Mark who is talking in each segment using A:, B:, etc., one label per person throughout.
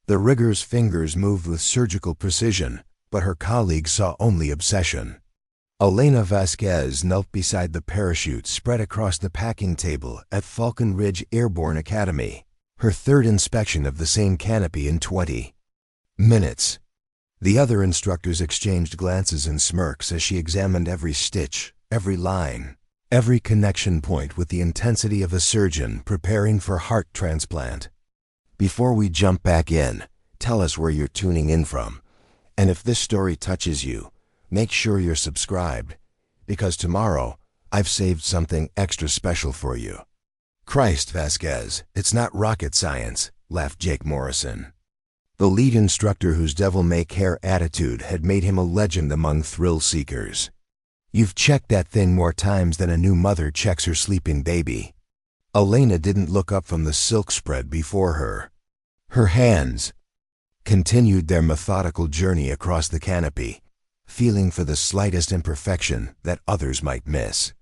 A: The rigger's fingers moved with surgical precision, but her colleagues saw only obsession. Elena Vasquez knelt beside the parachute spread across the packing table at Falcon Ridge Airborne Academy, her third inspection of the same canopy in 20 minutes. The other instructors exchanged glances and smirks as she examined every stitch, every line, every connection point with the intensity of a surgeon preparing for heart transplant. Before we jump back in, tell us where you're tuning in from. And if this story touches you, make sure you're subscribed, because tomorrow I've saved something extra special for you. Christ, Vasquez, it's not rocket science, laughed Jake Morrison, the lead instructor whose devil-may-care attitude had made him a legend among thrill seekers. You've checked that thing more times than a new mother checks her sleeping baby. Elena didn't look up from the silk spread before her. Her hands continued their methodical journey across the canopy, feeling for the slightest imperfection that others might miss.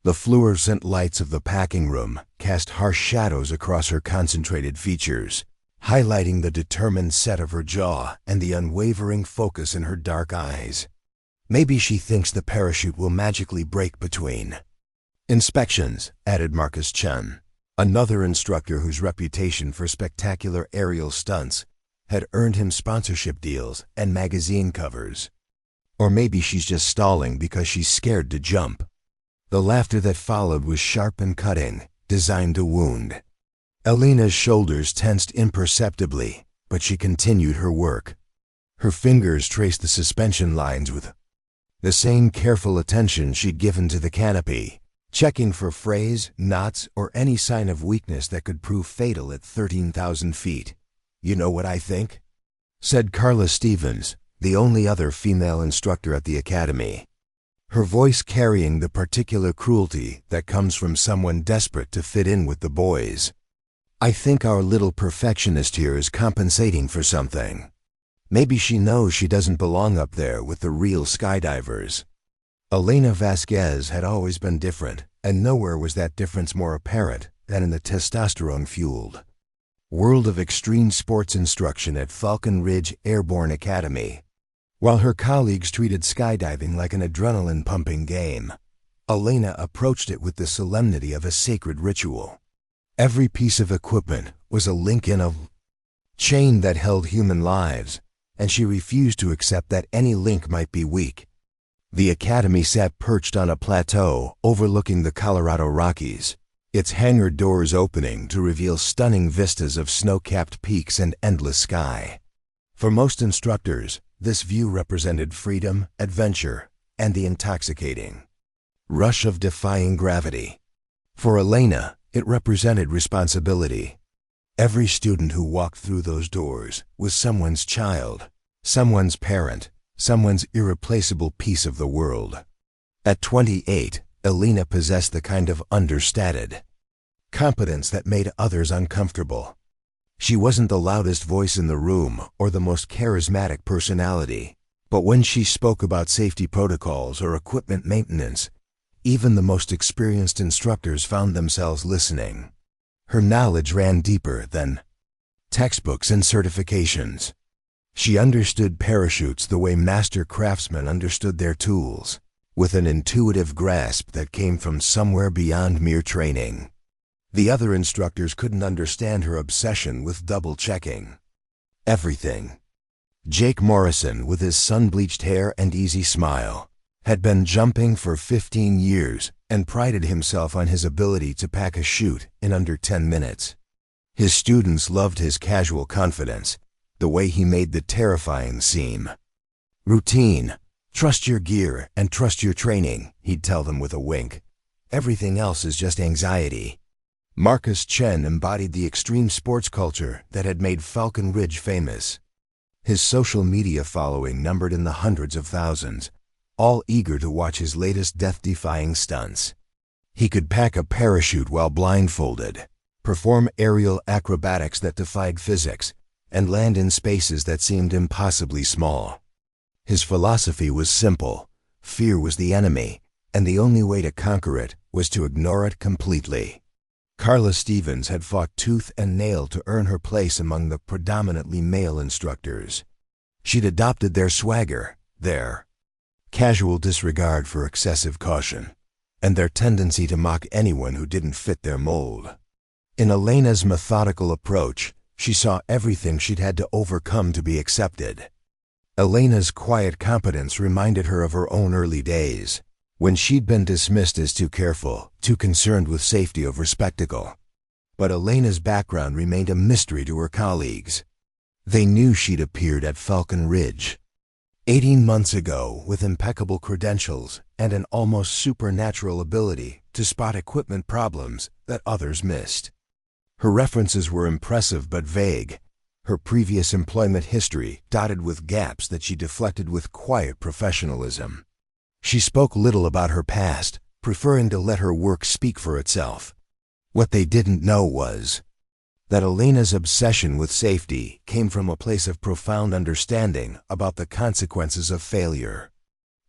A: The fluorescent lights of the packing room cast harsh shadows across her concentrated features, highlighting the determined set of her jaw and the unwavering focus in her dark eyes. Maybe she thinks the parachute will magically break between inspections, added Marcus Chen, another instructor whose reputation for spectacular aerial stunts had earned him sponsorship deals and magazine covers. Or maybe she's just stalling because she's scared to jump. The laughter that followed was sharp and cutting, designed to wound. Elena's shoulders tensed imperceptibly, but she continued her work. Her fingers traced the suspension lines with the same careful attention she'd given to the canopy, checking for frays, knots, or any sign of weakness that could prove fatal at 13,000 feet. You know what I think? Said Carla Stevens, the only other female instructor at the academy, her voice carrying the particular cruelty that comes from someone desperate to fit in with the boys. I think our little perfectionist here is compensating for something. Maybe she knows she doesn't belong up there with the real skydivers. Elena Vasquez had always been different, and nowhere was that difference more apparent than in the testosterone-fueled world of extreme sports instruction at Falcon Ridge Airborne Academy. While her colleagues treated skydiving like an adrenaline-pumping game, Elena approached it with the solemnity of a sacred ritual. Every piece of equipment was a link in a chain that held human lives, and she refused to accept that any link might be weak. The academy sat perched on a plateau overlooking the Colorado Rockies, its hangar doors opening to reveal stunning vistas of snow-capped peaks and endless sky. For most instructors, this view represented freedom, adventure, and the intoxicating rush of defying gravity. For Elena, it represented responsibility. Every student who walked through those doors was someone's child, someone's parent, someone's irreplaceable piece of the world. At 28, Elena possessed the kind of understated competence that made others uncomfortable. She wasn't the loudest voice in the room or the most charismatic personality, but when she spoke about safety protocols or equipment maintenance, even the most experienced instructors found themselves listening. Her knowledge ran deeper than textbooks and certifications. She understood parachutes the way master craftsmen understood their tools, with an intuitive grasp that came from somewhere beyond mere training. The other instructors couldn't understand her obsession with double-checking everything. Jake Morrison, with his sun-bleached hair and easy smile, had been jumping for 15 years and prided himself on his ability to pack a chute in under 10 minutes. His students loved his casual confidence, the way he made the terrifying seem routine. Trust your gear and trust your training, he'd tell them with a wink. Everything else is just anxiety. Marcus Chen embodied the extreme sports culture that had made Falcon Ridge famous. His social media following numbered in the hundreds of thousands, all eager to watch his latest death-defying stunts. He could pack a parachute while blindfolded, perform aerial acrobatics that defied physics, and land in spaces that seemed impossibly small. His philosophy was simple: fear was the enemy, and the only way to conquer it was to ignore it completely. Carla Stevens had fought tooth and nail to earn her place among the predominantly male instructors. She'd adopted their swagger, their casual disregard for excessive caution, and their tendency to mock anyone who didn't fit their mold. In Elena's methodical approach, she saw everything she'd had to overcome to be accepted. Elena's quiet competence reminded her of her own early days, when she'd been dismissed as too careful, too concerned with safety over spectacle. But Elena's background remained a mystery to her colleagues. They knew she'd appeared at Falcon Ridge 18 months ago with impeccable credentials and an almost supernatural ability to spot equipment problems that others missed. Her references were impressive but vague, her previous employment history dotted with gaps that she deflected with quiet professionalism. She spoke little about her past, preferring to let her work speak for itself. What they didn't know was that Elena's obsession with safety came from a place of profound understanding about the consequences of failure.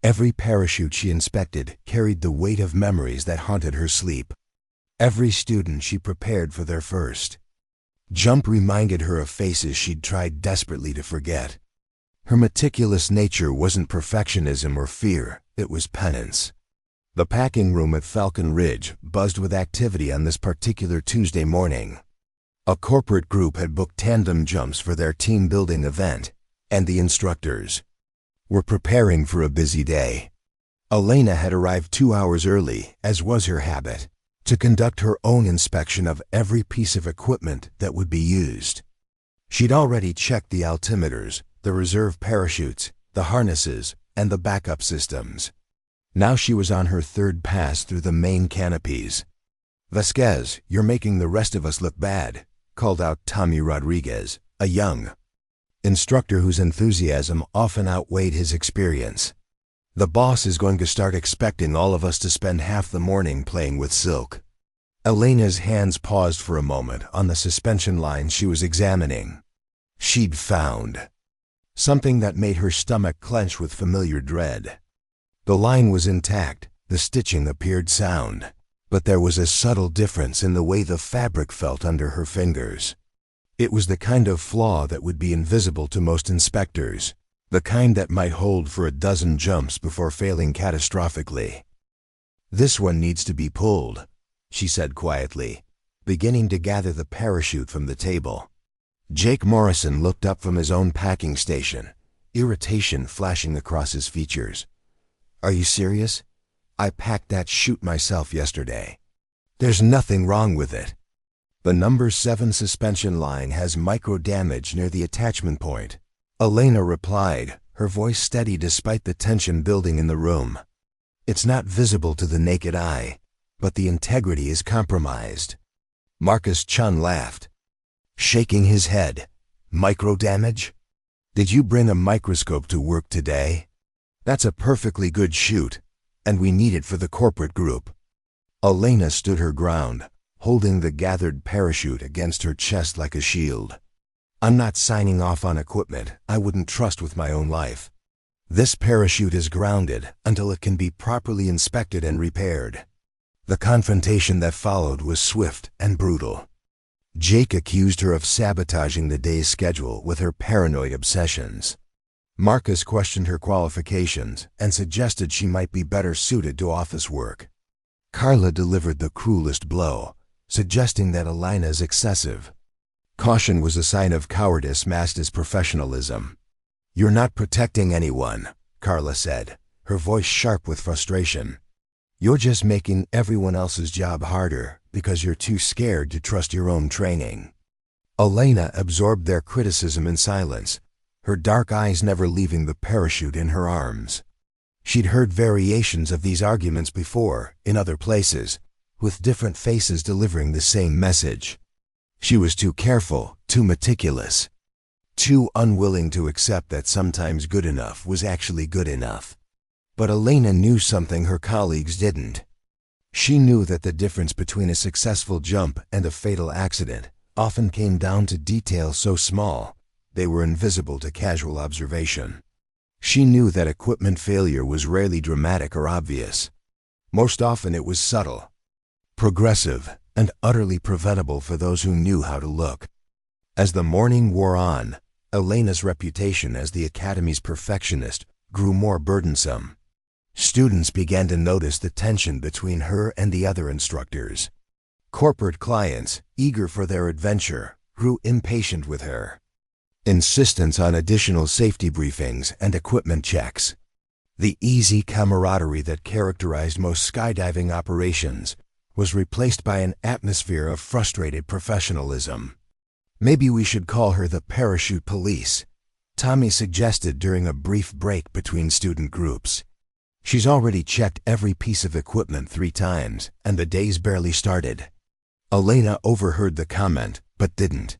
A: Every parachute she inspected carried the weight of memories that haunted her sleep. Every student she prepared for their first jump reminded her of faces she'd tried desperately to forget. Her meticulous nature wasn't perfectionism or fear, it was penance. The packing room at Falcon Ridge buzzed with activity on this particular Tuesday morning. A corporate group had booked tandem jumps for their team-building event, and the instructors were preparing for a busy day. Elena had arrived 2 hours early, as was her habit, to conduct her own inspection of every piece of equipment that would be used. She'd already checked the altimeters, the reserve parachutes, the harnesses, and the backup systems. Now she was on her third pass through the main canopies. "Vasquez, you're making the rest of us look bad," called out Tommy Rodriguez, a young instructor whose enthusiasm often outweighed his experience. "The boss is going to start expecting all of us to spend half the morning playing with silk." Elena's hands paused for a moment on the suspension line she was examining. She'd found something that made her stomach clench with familiar dread. The line was intact, the stitching appeared sound, but there was a subtle difference in the way the fabric felt under her fingers. It was the kind of flaw that would be invisible to most inspectors, the kind that might hold for a dozen jumps before failing catastrophically. "This one needs to be pulled," she said quietly, beginning to gather the parachute from the table. Jake Morrison looked up from his own packing station, irritation flashing across his features. "Are you serious? I packed that chute myself yesterday. There's nothing wrong with it." "The number 7 suspension line has micro damage near the attachment point," Elena replied, her voice steady despite the tension building in the room. "It's not visible to the naked eye, but the integrity is compromised." Marcus Chun laughed, shaking his head. "Micro damage? Did you bring a microscope to work today? That's a perfectly good chute, and we need it for the corporate group." Elena stood her ground, holding the gathered parachute against her chest like a shield. "I'm not signing off on equipment I wouldn't trust with my own life. This parachute is grounded until it can be properly inspected and repaired." The confrontation that followed was swift and brutal. Jake accused her of sabotaging the day's schedule with her paranoid obsessions. Marcus questioned her qualifications and suggested she might be better suited to office work. Carla delivered the cruelest blow, suggesting that Elena's excessive caution was a sign of cowardice masked as professionalism. "You're not protecting anyone," Carla said, her voice sharp with frustration. "You're just making everyone else's job harder because you're too scared to trust your own training." Elena absorbed their criticism in silence, her dark eyes never leaving the parachute in her arms. She'd heard variations of these arguments before, in other places, with different faces delivering the same message. She was too careful, too meticulous, too unwilling to accept that sometimes good enough was actually good enough. But Elena knew something her colleagues didn't. She knew that the difference between a successful jump and a fatal accident often came down to details so small they were invisible to casual observation. She knew that equipment failure was rarely dramatic or obvious. Most often it was subtle, progressive, and utterly preventable for those who knew how to look. As the morning wore on, Elena's reputation as the Academy's perfectionist grew more burdensome. Students began to notice the tension between her and the other instructors. Corporate clients, eager for their adventure, grew impatient with her. Insistence on additional safety briefings and equipment checks. The easy camaraderie that characterized most skydiving operations was replaced by an atmosphere of frustrated professionalism. "Maybe we should call her the parachute police," Tommy suggested during a brief break between student groups. "She's already checked every piece of equipment 3 times, and the day's barely started." Elena overheard the comment, but didn't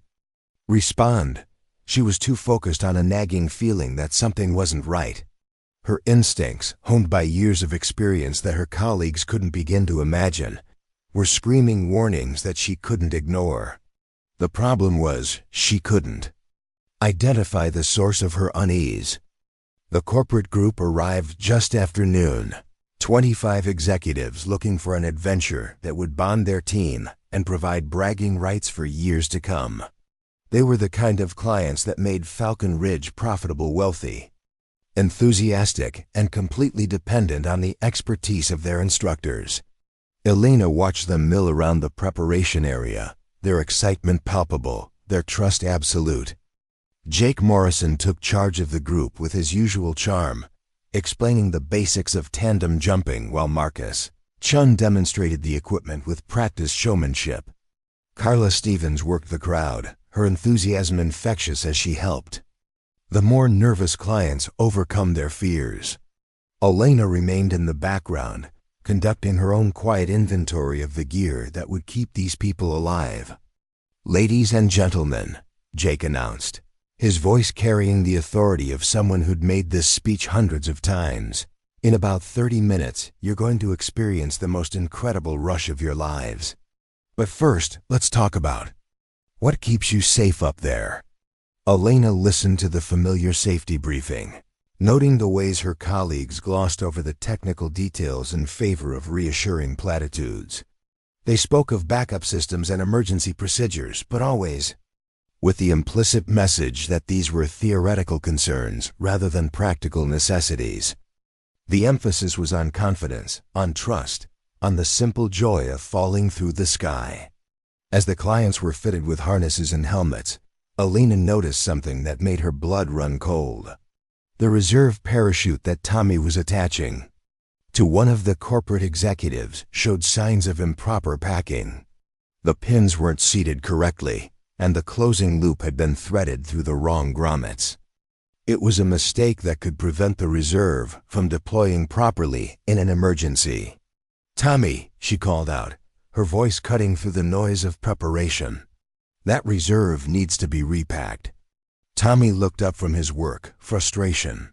A: respond. She was too focused on a nagging feeling that something wasn't right. Her instincts, honed by years of experience that her colleagues couldn't begin to imagine, were screaming warnings that she couldn't ignore. The problem was, she couldn't identify the source of her unease. The corporate group arrived just after noon, 25 executives looking for an adventure that would bond their team and provide bragging rights for years to come. They were the kind of clients that made Falcon Ridge profitable wealthy, enthusiastic, and completely dependent on the expertise of their instructors. Elena watched them mill around the preparation area, their excitement palpable, their trust absolute. Jake Morrison took charge of the group with his usual charm, explaining the basics of tandem jumping while Marcus Chun demonstrated the equipment with practiced showmanship. Carla Stevens worked the crowd, her enthusiasm infectious as she helped the more nervous clients overcome their fears. Elena remained in the background, conducting her own quiet inventory of the gear that would keep these people alive. "Ladies and gentlemen," Jake announced, his voice carrying the authority of someone who'd made this speech hundreds of times. "In about 30 minutes, you're going to experience the most incredible rush of your lives. But first, let's talk about what keeps you safe up there." Elena listened to the familiar safety briefing, noting the ways her colleagues glossed over the technical details in favor of reassuring platitudes. They spoke of backup systems and emergency procedures, but always with the implicit message that these were theoretical concerns rather than practical necessities. The emphasis was on confidence, on trust, on the simple joy of falling through the sky. As the clients were fitted with harnesses and helmets, Elena noticed something that made her blood run cold. The reserve parachute that Tommy was attaching to one of the corporate executives showed signs of improper packing. The pins weren't seated correctly, and the closing loop had been threaded through the wrong grommets. It was a mistake that could prevent the reserve from deploying properly in an emergency. "Tommy," she called out, her voice cutting through the noise of preparation, "that reserve needs to be repacked." Tommy looked up from his work, frustration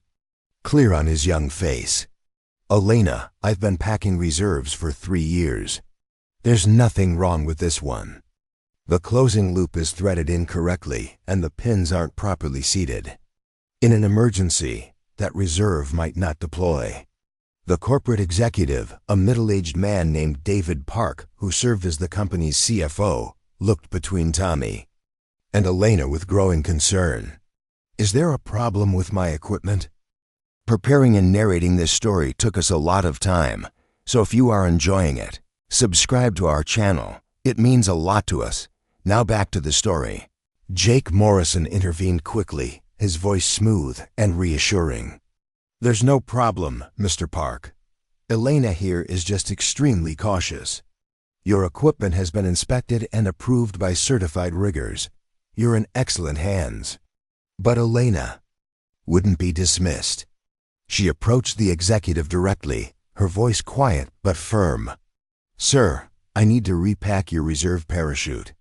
A: clear on his young face. "Elena, I've been packing reserves for 3 years. There's nothing wrong with this one. The closing loop is threaded incorrectly and the pins aren't properly seated. In an emergency, that reserve might not deploy." The corporate executive, a middle-aged man named David Park, who served as the company's CFO, looked between Tommy and Elena with growing concern. "Is there a problem with my equipment?" Preparing and narrating this story took us a lot of time, so if you are enjoying it, subscribe to our channel. It means a lot to us. Now back to the story. Jake Morrison intervened quickly, his voice smooth and reassuring. "There's no problem, Mr. Park. Elena here is just extremely cautious. Your equipment has been inspected and approved by certified riggers. You're in excellent hands." But Elena wouldn't be dismissed. She approached the executive directly, her voice quiet but firm. "Sir, I need to repack your reserve parachute.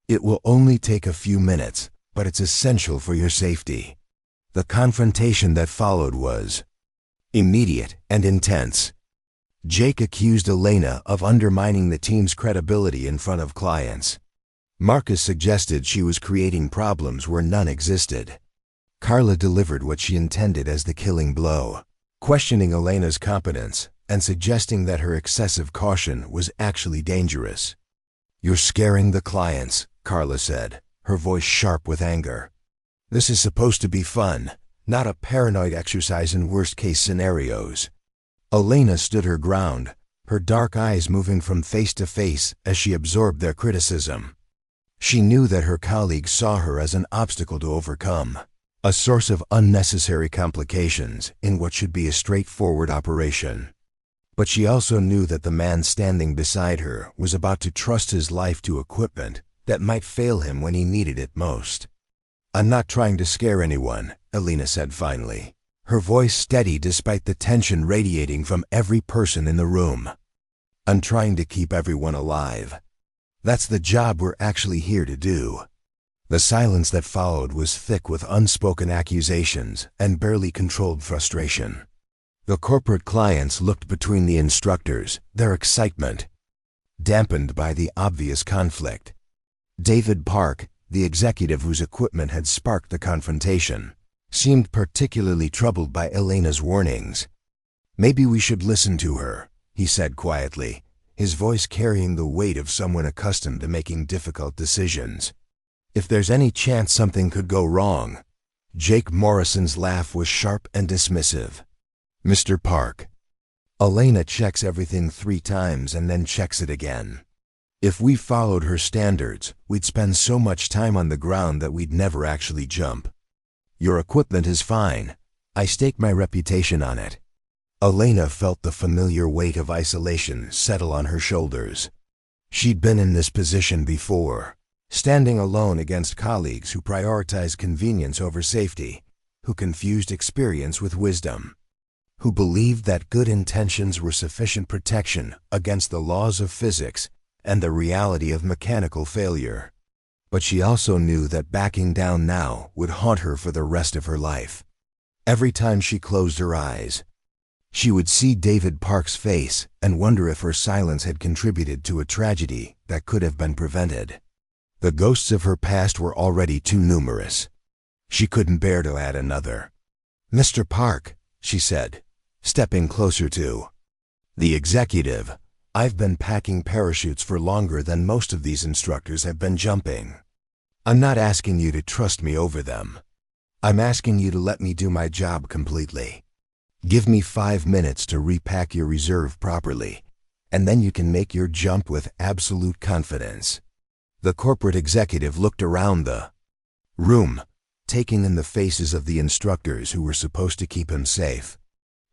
A: It will only take a few minutes, but it's essential for your safety." The confrontation that followed was immediate and intense. Jake accused Elena of undermining the team's credibility in front of clients. Marcus suggested she was creating problems where none existed. Carla delivered what she intended as the killing blow, questioning Elena's competence and suggesting that her excessive caution was actually dangerous. "You're scaring the clients," Carla said, her voice sharp with anger. "This is supposed to be fun, not a paranoid exercise in worst-case scenarios." Elena stood her ground, her dark eyes moving from face to face as she absorbed their criticism. She knew that her colleagues saw her as an obstacle to overcome, a source of unnecessary complications in what should be a straightforward operation. But she also knew that the man standing beside her was about to trust his life to equipment that might fail him when he needed it most. "I'm not trying to scare anyone," Elena said finally, her voice steady despite the tension radiating from every person in the room. "I'm trying to keep everyone alive. That's the job we're actually here to do." The silence that followed was thick with unspoken accusations and barely controlled frustration. The corporate clients looked between the instructors, their excitement dampened by the obvious conflict. David Park, the executive whose equipment had sparked the confrontation, seemed particularly troubled by Elena's warnings. "Maybe we should listen to her," he said quietly, his voice carrying the weight of someone accustomed to making difficult decisions. "If there's any chance something could go wrong." Jake Morrison's laugh was sharp and dismissive. "Mr. Park, Elena checks everything 3 times and then checks it again. If we followed her standards, we'd spend so much time on the ground that we'd never actually jump. Your equipment is fine. I stake my reputation on it." Elena felt the familiar weight of isolation settle on her shoulders. She'd been in this position before, standing alone against colleagues who prioritized convenience over safety, who confused experience with wisdom, who believed that good intentions were sufficient protection against the laws of physics and the reality of mechanical failure. But she also knew that backing down now would haunt her for the rest of her life. Every time she closed her eyes, she would see David Park's face and wonder if her silence had contributed to a tragedy that could have been prevented. The ghosts of her past were already too numerous. She couldn't bear to add another. "Mr. Park," she said, stepping closer to the executive, "I've been packing parachutes for longer than most of these instructors have been jumping. I'm not asking you to trust me over them. I'm asking you to let me do my job completely. Give me 5 minutes to repack your reserve properly, and then you can make your jump with absolute confidence." The corporate executive looked around the room, taking in the faces of the instructors who were supposed to keep him safe.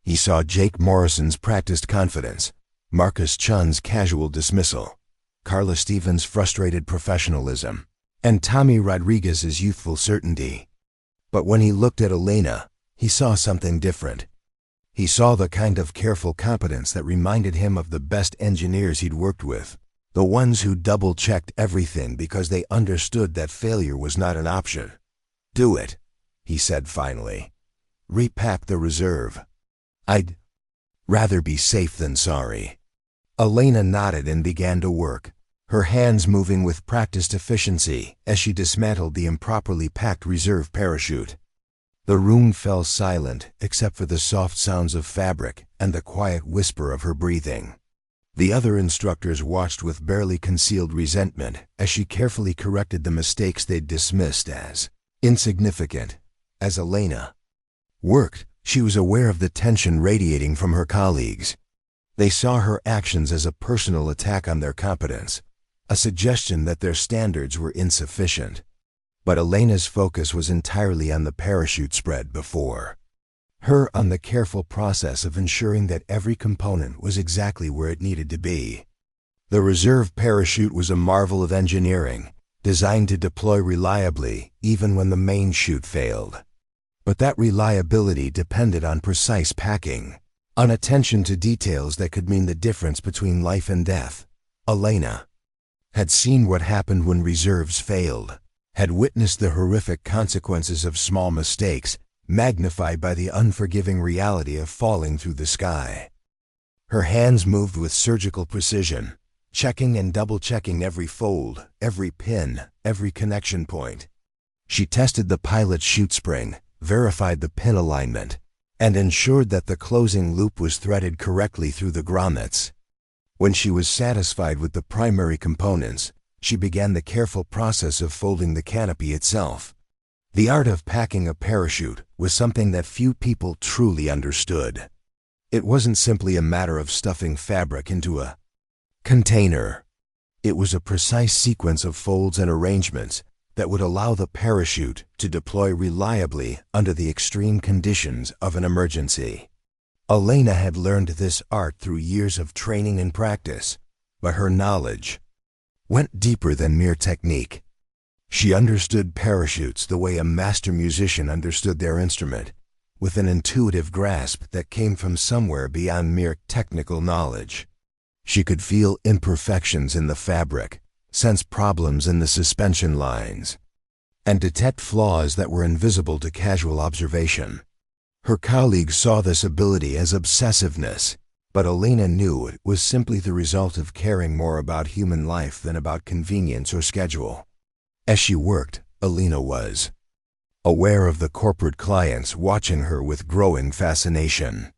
A: He saw Jake Morrison's practiced confidence, Marcus Chun's casual dismissal, Carla Stevens' frustrated professionalism, and Tommy Rodriguez's youthful certainty. But when he looked at Elena, he saw something different. He saw the kind of careful competence that reminded him of the best engineers he'd worked with, the ones who double-checked everything because they understood that failure was not an option. "Do it," he said finally. "Repack the reserve. I'd rather be safe than sorry." Elena nodded and began to work, her hands moving with practiced efficiency as she dismantled the improperly packed reserve parachute. The room fell silent except for the soft sounds of fabric and the quiet whisper of her breathing. The other instructors watched with barely concealed resentment as she carefully corrected the mistakes they'd dismissed as insignificant. As Elena worked, she was aware of the tension radiating from her colleagues. They saw her actions as a personal attack on their competence, a suggestion that their standards were insufficient. But Elena's focus was entirely on the parachute spread before her, on the careful process of ensuring that every component was exactly where it needed to be. The reserve parachute was a marvel of engineering, designed to deploy reliably even when the main chute failed. But that reliability depended on precise packing, on attention to details that could mean the difference between life and death. Elena had seen what happened when reserves failed, had witnessed the horrific consequences of small mistakes, magnified by the unforgiving reality of falling through the sky. Her hands moved with surgical precision, checking and double-checking every fold, every pin, every connection point. She tested the pilot's chute spring, verified the pin alignment, and ensured that the closing loop was threaded correctly through the grommets. When she was satisfied with the primary components, she began the careful process of folding the canopy itself. The art of packing a parachute was something that few people truly understood. It wasn't simply a matter of stuffing fabric into a container. It was a precise sequence of folds and arrangements that would allow the parachute to deploy reliably under the extreme conditions of an emergency. Elena had learned this art through years of training and practice, but her knowledge went deeper than mere technique. She understood parachutes the way a master musician understood their instrument, with an intuitive grasp that came from somewhere beyond mere technical knowledge. She could feel imperfections in the fabric, sense problems in the suspension lines, and detect flaws that were invisible to casual observation. Her colleagues saw this ability as obsessiveness, but Elena knew it was simply the result of caring more about human life than about convenience or schedule. As she worked, Elena was aware of the corporate clients watching her with growing fascination.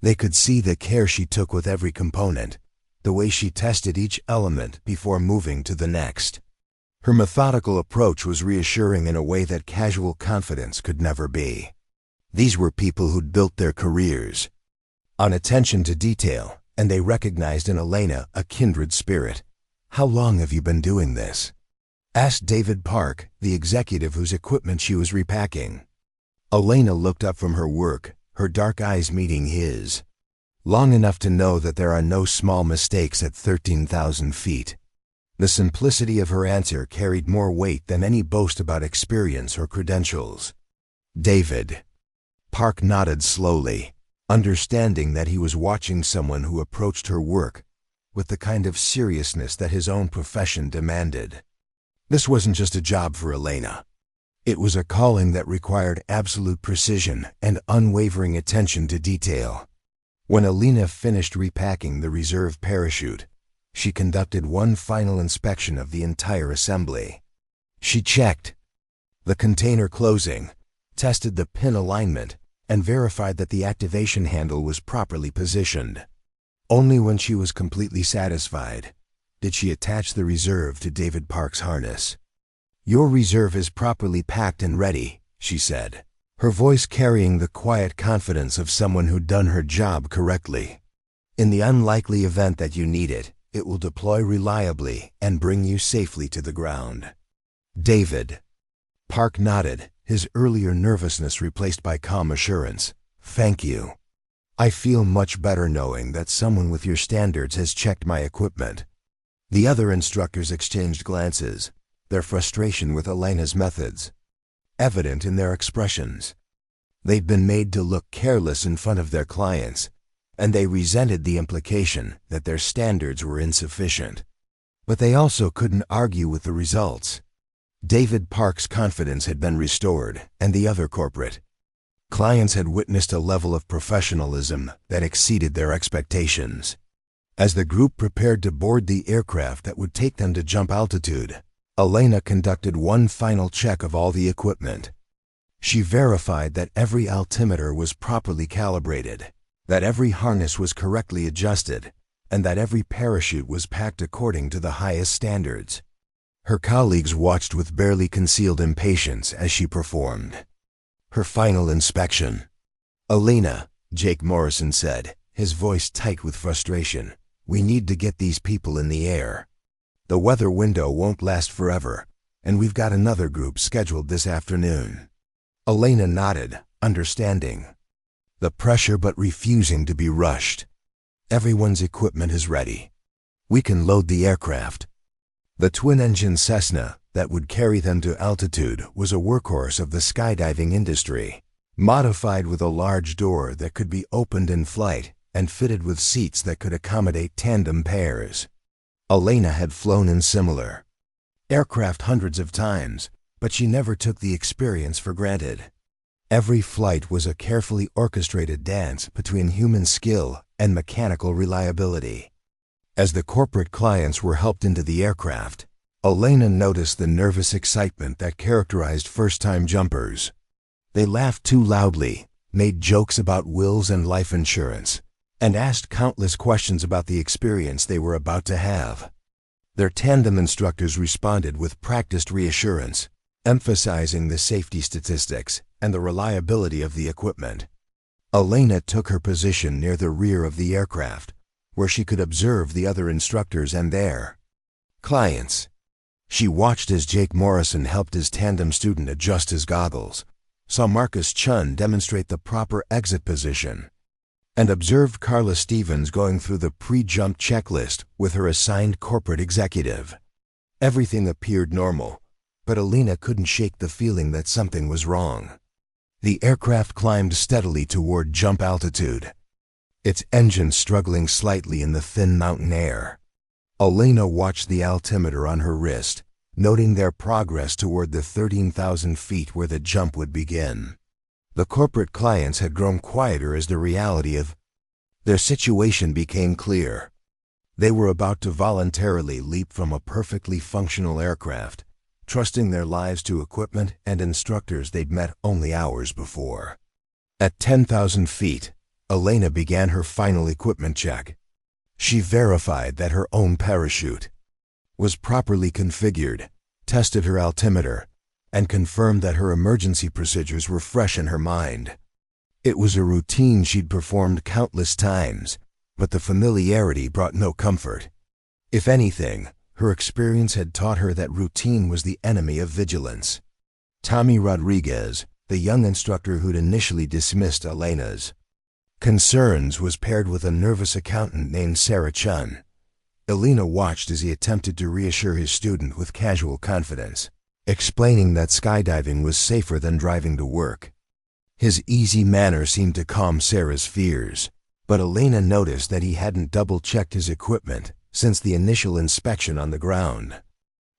A: They could see the care she took with every component, the way she tested each element before moving to the next. Her methodical approach was reassuring in a way that casual confidence could never be. These were people who'd built their careers on attention to detail, and they recognized in Elena a kindred spirit. "How long have you been doing this?" asked David Park, the executive whose equipment she was repacking. Elena looked up from her work, her dark eyes meeting his. "Long enough to know that there are no small mistakes at 13,000 feet. The simplicity of her answer carried more weight than any boast about experience or credentials. David Park nodded slowly, understanding that he was watching someone who approached her work with the kind of seriousness that his own profession demanded. This wasn't just a job for Elena. It was a calling that required absolute precision and unwavering attention to detail. When Elena finished repacking the reserve parachute, she conducted one final inspection of the entire assembly. She checked the container closing, tested the pin alignment, and verified that the activation handle was properly positioned. Only when she was completely satisfied did she attach the reserve to David Park's harness. "Your reserve is properly packed and ready," she said, her voice carrying the quiet confidence of someone who'd done her job correctly. "In the unlikely event that you need it, it will deploy reliably and bring you safely to the ground." David Park nodded, his earlier nervousness replaced by calm assurance. "Thank you. I feel much better knowing that someone with your standards has checked my equipment." The other instructors exchanged glances, their frustration with Elena's methods evident in their expressions. They'd been made to look careless in front of their clients, and they resented the implication that their standards were insufficient. But they also couldn't argue with the results. David Park's confidence had been restored, and the other corporate clients had witnessed a level of professionalism that exceeded their expectations. As the group prepared to board the aircraft that would take them to jump altitude, Elena conducted one final check of all the equipment. She verified that every altimeter was properly calibrated, that every harness was correctly adjusted, and that every parachute was packed according to the highest standards. Her colleagues watched with barely concealed impatience as she performed her final inspection. "Elena," Jake Morrison said, his voice tight with frustration, "we need to get these people in the air. The weather window won't last forever, and we've got another group scheduled this afternoon." Elena nodded, understanding the pressure but refusing to be rushed. "Everyone's equipment is ready. We can load the aircraft." The twin-engine Cessna that would carry them to altitude was a workhorse of the skydiving industry, modified with a large door that could be opened in flight and fitted with seats that could accommodate tandem pairs. Elena had flown in similar aircraft hundreds of times, but she never took the experience for granted. Every flight was a carefully orchestrated dance between human skill and mechanical reliability. As the corporate clients were helped into the aircraft, Elena noticed the nervous excitement that characterized first-time jumpers. They laughed too loudly, made jokes about wills and life insurance, and asked countless questions about the experience they were about to have. Their tandem instructors responded with practiced reassurance, emphasizing the safety statistics and the reliability of the equipment. Elena took her position near the rear of the aircraft, where she could observe the other instructors and their clients. She watched as Jake Morrison helped his tandem student adjust his goggles, saw Marcus Chun demonstrate the proper exit position, and observed Carla Stevens going through the pre-jump checklist with her assigned corporate executive. Everything appeared normal, but Elena couldn't shake the feeling that something was wrong. The aircraft climbed steadily toward jump altitude, its engine struggling slightly in the thin mountain air. Elena watched the altimeter on her wrist, noting their progress toward the 13,000 feet where the jump would begin. The corporate clients had grown quieter as the reality of their situation became clear. They were about to voluntarily leap from a perfectly functional aircraft, trusting their lives to equipment and instructors they'd met only hours before. At 10,000 feet, Elena began her final equipment check. She verified that her own parachute was properly configured, tested her altimeter, and confirmed that her emergency procedures were fresh in her mind. It was a routine she'd performed countless times, but the familiarity brought no comfort. If anything, her experience had taught her that routine was the enemy of vigilance. Tommy Rodriguez, the young instructor who'd initially dismissed Elena's concerns, was paired with a nervous accountant named Sarah Chun. Elena watched as he attempted to reassure his student with casual confidence, explaining that skydiving was safer than driving to work. His easy manner seemed to calm Sarah's fears, but Elena noticed that he hadn't double-checked his equipment since the initial inspection on the ground.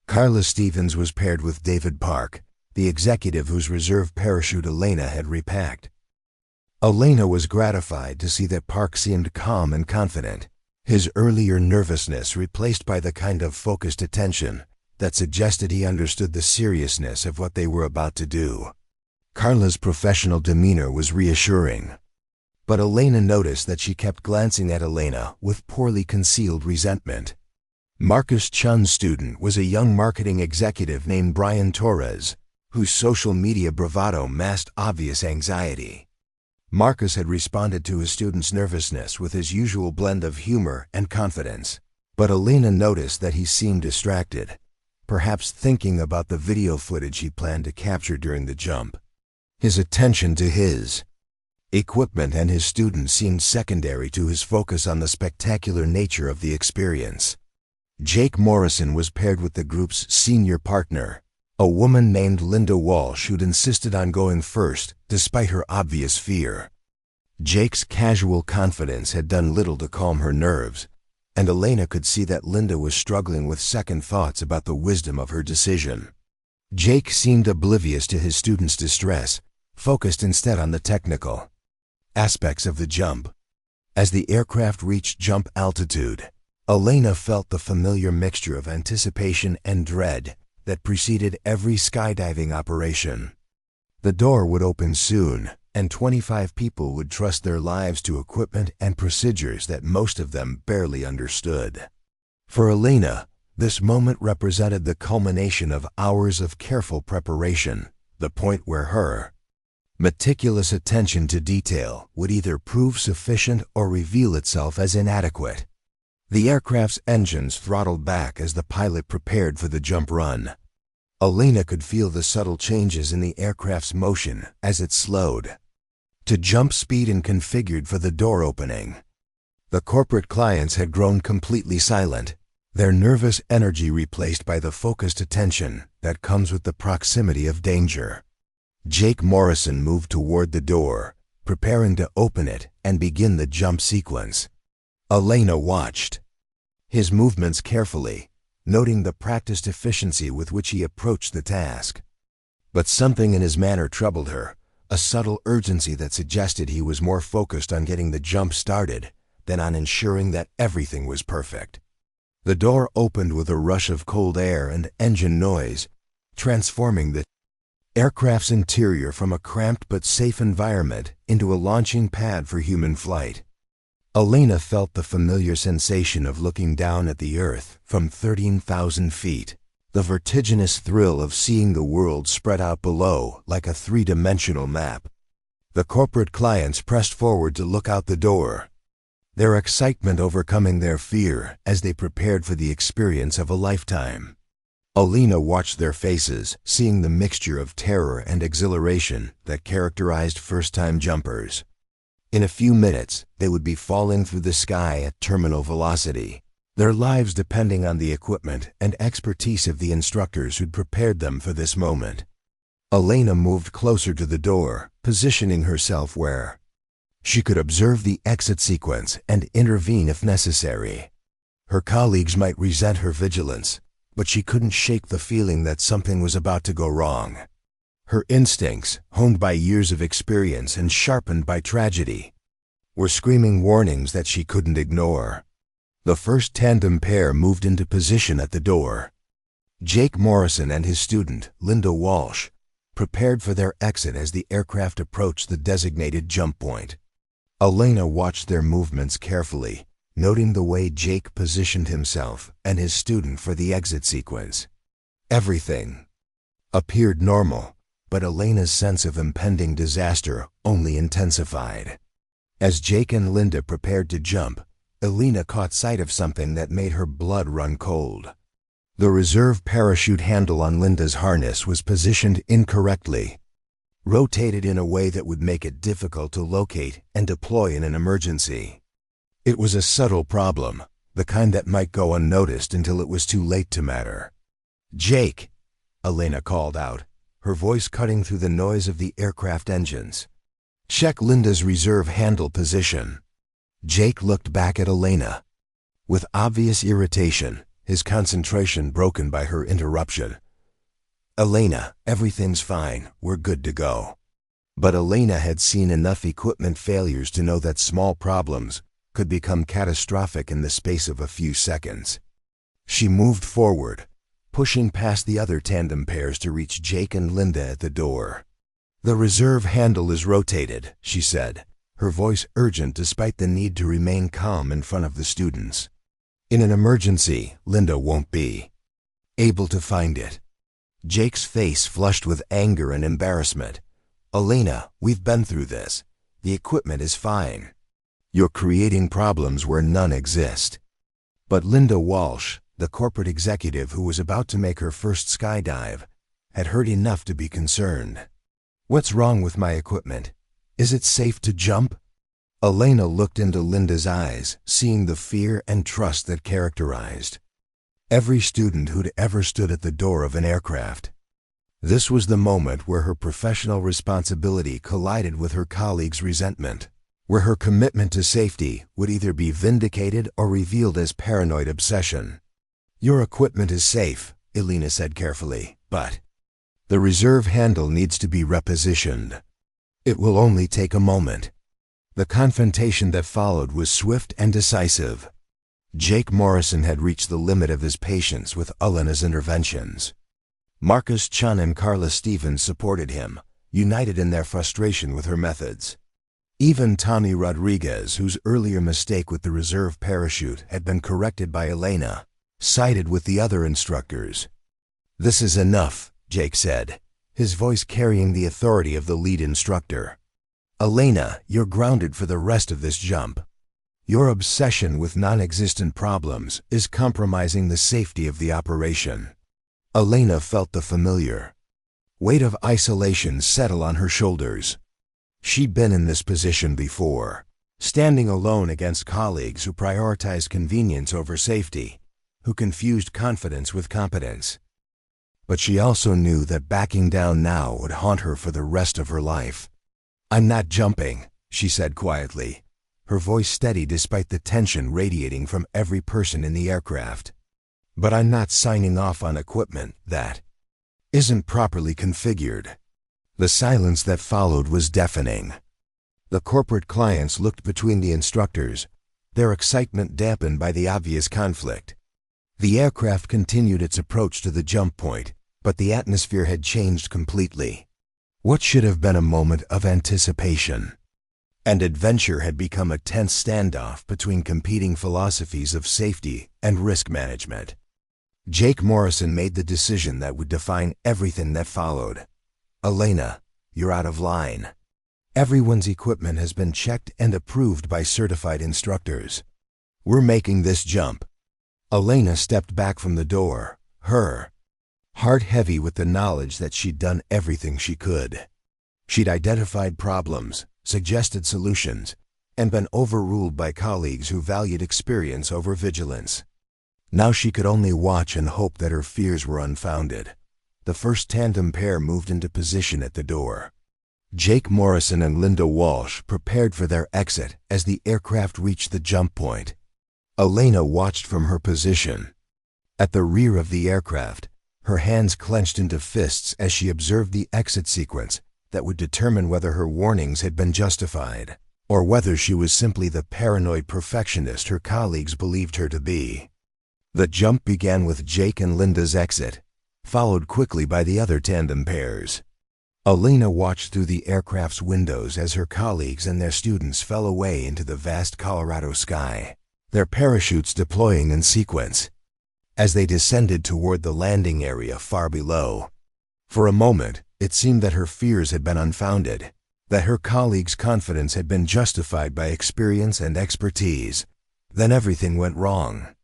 A: Carla Stevens was paired with David Park, the executive whose reserve parachute Elena had repacked. Elena was gratified to see that Park seemed calm and confident, his earlier nervousness replaced by the kind of focused attention that suggested he understood the seriousness of what they were about to do. Carla's professional demeanor was reassuring, but Elena noticed that she kept glancing at Elena with poorly concealed resentment. Marcus Chun's student was a young marketing executive named Brian Torres, whose social media bravado masked obvious anxiety. Marcus had responded to his student's nervousness with his usual blend of humor and confidence, but Elena noticed that he seemed distracted, perhaps thinking about the video footage he planned to capture during the jump. His attention to his equipment and his student seemed secondary to his focus on the spectacular nature of the experience. Jake Morrison was paired with the group's senior partner, a woman named Linda Walsh, who'd insisted on going first despite her obvious fear. Jake's casual confidence had done little to calm her nerves, and Elena could see that Linda was struggling with second thoughts about the wisdom of her decision. Jake seemed oblivious to his student's distress, focused instead on the technical aspects of the jump. As the aircraft reached jump altitude, Elena felt the familiar mixture of anticipation and dread that preceded every skydiving operation. The door would open soon, and 25 people would trust their lives to equipment and procedures that most of them barely understood. For Elena, this moment represented the culmination of hours of careful preparation, the point where her meticulous attention to detail would either prove sufficient or reveal itself as inadequate. The aircraft's engines throttled back as the pilot prepared for the jump run. Elena could feel the subtle changes in the aircraft's motion as it slowed to jump speed and configured for the door opening. The corporate clients had grown completely silent, their nervous energy replaced by the focused attention that comes with the proximity of danger. Jake Morrison moved toward the door, preparing to open it and begin the jump sequence. Elena watched his movements carefully, noting the practiced efficiency with which he approached the task. But something in his manner troubled her, a subtle urgency that suggested he was more focused on getting the jump started than on ensuring that everything was perfect. The door opened with a rush of cold air and engine noise, transforming the aircraft's interior from a cramped but safe environment into a launching pad for human flight. Elena felt the familiar sensation of looking down at the earth from 13,000 feet, the vertiginous thrill of seeing the world spread out below like a three-dimensional map. The corporate clients pressed forward to look out the door, their excitement overcoming their fear as they prepared for the experience of a lifetime. Elena watched their faces, seeing the mixture of terror and exhilaration that characterized first-time jumpers. In a few minutes, they would be falling through the sky at terminal velocity, their lives depending on the equipment and expertise of the instructors who'd prepared them for this moment. Elena moved closer to the door, positioning herself where she could observe the exit sequence and intervene if necessary. Her colleagues might resent her vigilance, but she couldn't shake the feeling that something was about to go wrong. Her instincts, honed by years of experience and sharpened by tragedy, were screaming warnings that she couldn't ignore. The first tandem pair moved into position at the door. Jake Morrison and his student, Linda Walsh, prepared for their exit as the aircraft approached the designated jump point. Elena watched their movements carefully, noting the way Jake positioned himself and his student for the exit sequence. Everything appeared normal, but Elena's sense of impending disaster only intensified. As Jake and Linda prepared to jump, Elena caught sight of something that made her blood run cold. The reserve parachute handle on Linda's harness was positioned incorrectly, rotated in a way that would make it difficult to locate and deploy in an emergency. It was a subtle problem, the kind that might go unnoticed until it was too late to matter. "Jake," Elena called out, her voice cutting through the noise of the aircraft engines. "Check Linda's reserve handle position." Jake looked back at Elena with obvious irritation, his concentration broken by her interruption. "Elena, everything's fine. We're good to go." But Elena had seen enough equipment failures to know that small problems could become catastrophic in the space of a few seconds. She moved forward, pushing past the other tandem pairs to reach Jake and Linda at the door. "The reserve handle is rotated," she said, her voice urgent despite the need to remain calm in front of the students. "In an emergency, Linda won't be able to find it." Jake's face flushed with anger and embarrassment. "Elena, we've been through this. The equipment is fine. You're creating problems where none exist." But Linda Walsh, the corporate executive who was about to make her first skydive, had heard enough to be concerned. "What's wrong with my equipment? Is it safe to jump?" Elena looked into Linda's eyes, seeing the fear and trust that characterized every student who'd ever stood at the door of an aircraft. This was the moment where her professional responsibility collided with her colleagues' resentment, where her commitment to safety would either be vindicated or revealed as paranoid obsession. "Your equipment is safe," Elena said carefully, "but the reserve handle needs to be repositioned. It will only take a moment." The confrontation that followed was swift and decisive. Jake Morrison had reached the limit of his patience with Elena's interventions. Marcus Chun and Carla Stevens supported him, united in their frustration with her methods. Even Tommy Rodriguez, whose earlier mistake with the reserve parachute had been corrected by Elena, sided with the other instructors. "This is enough," Jake said, his voice carrying the authority of the lead instructor. "Elena, you're grounded for the rest of this jump. Your obsession with non-existent problems is compromising the safety of the operation." Elena felt the familiar weight of isolation settle on her shoulders. She'd been in this position before, standing alone against colleagues who prioritized convenience over safety, who confused confidence with competence. But she also knew that backing down now would haunt her for the rest of her life. "I'm not jumping," she said quietly, her voice steady despite the tension radiating from every person in the aircraft. "But I'm not signing off on equipment that isn't properly configured." The silence that followed was deafening. The corporate clients looked between the instructors, their excitement dampened by the obvious conflict. The aircraft continued its approach to the jump point, but the atmosphere had changed completely. What should have been a moment of anticipation and adventure had become a tense standoff between competing philosophies of safety and risk management. Jake Morrison made the decision that would define everything that followed. "Elena, you're out of line. Everyone's equipment has been checked and approved by certified instructors. We're making this jump." Elena stepped back from the door, her heart heavy with the knowledge that she'd done everything she could. She'd identified problems, suggested solutions, and been overruled by colleagues who valued experience over vigilance. Now she could only watch and hope that her fears were unfounded. The first tandem pair moved into position at the door. Jake Morrison and Linda Walsh prepared for their exit as the aircraft reached the jump point. Elena watched from her position. At the rear of the aircraft, her hands clenched into fists as she observed the exit sequence that would determine whether her warnings had been justified, or whether she was simply the paranoid perfectionist her colleagues believed her to be. The jump began with Jake and Linda's exit, followed quickly by the other tandem pairs. Elena watched through the aircraft's windows as her colleagues and their students fell away into the vast Colorado sky, their parachutes deploying in sequence. As they descended toward the landing area far below, for a moment, it seemed that her fears had been unfounded, that her colleagues' confidence had been justified by experience and expertise. Then everything went wrong.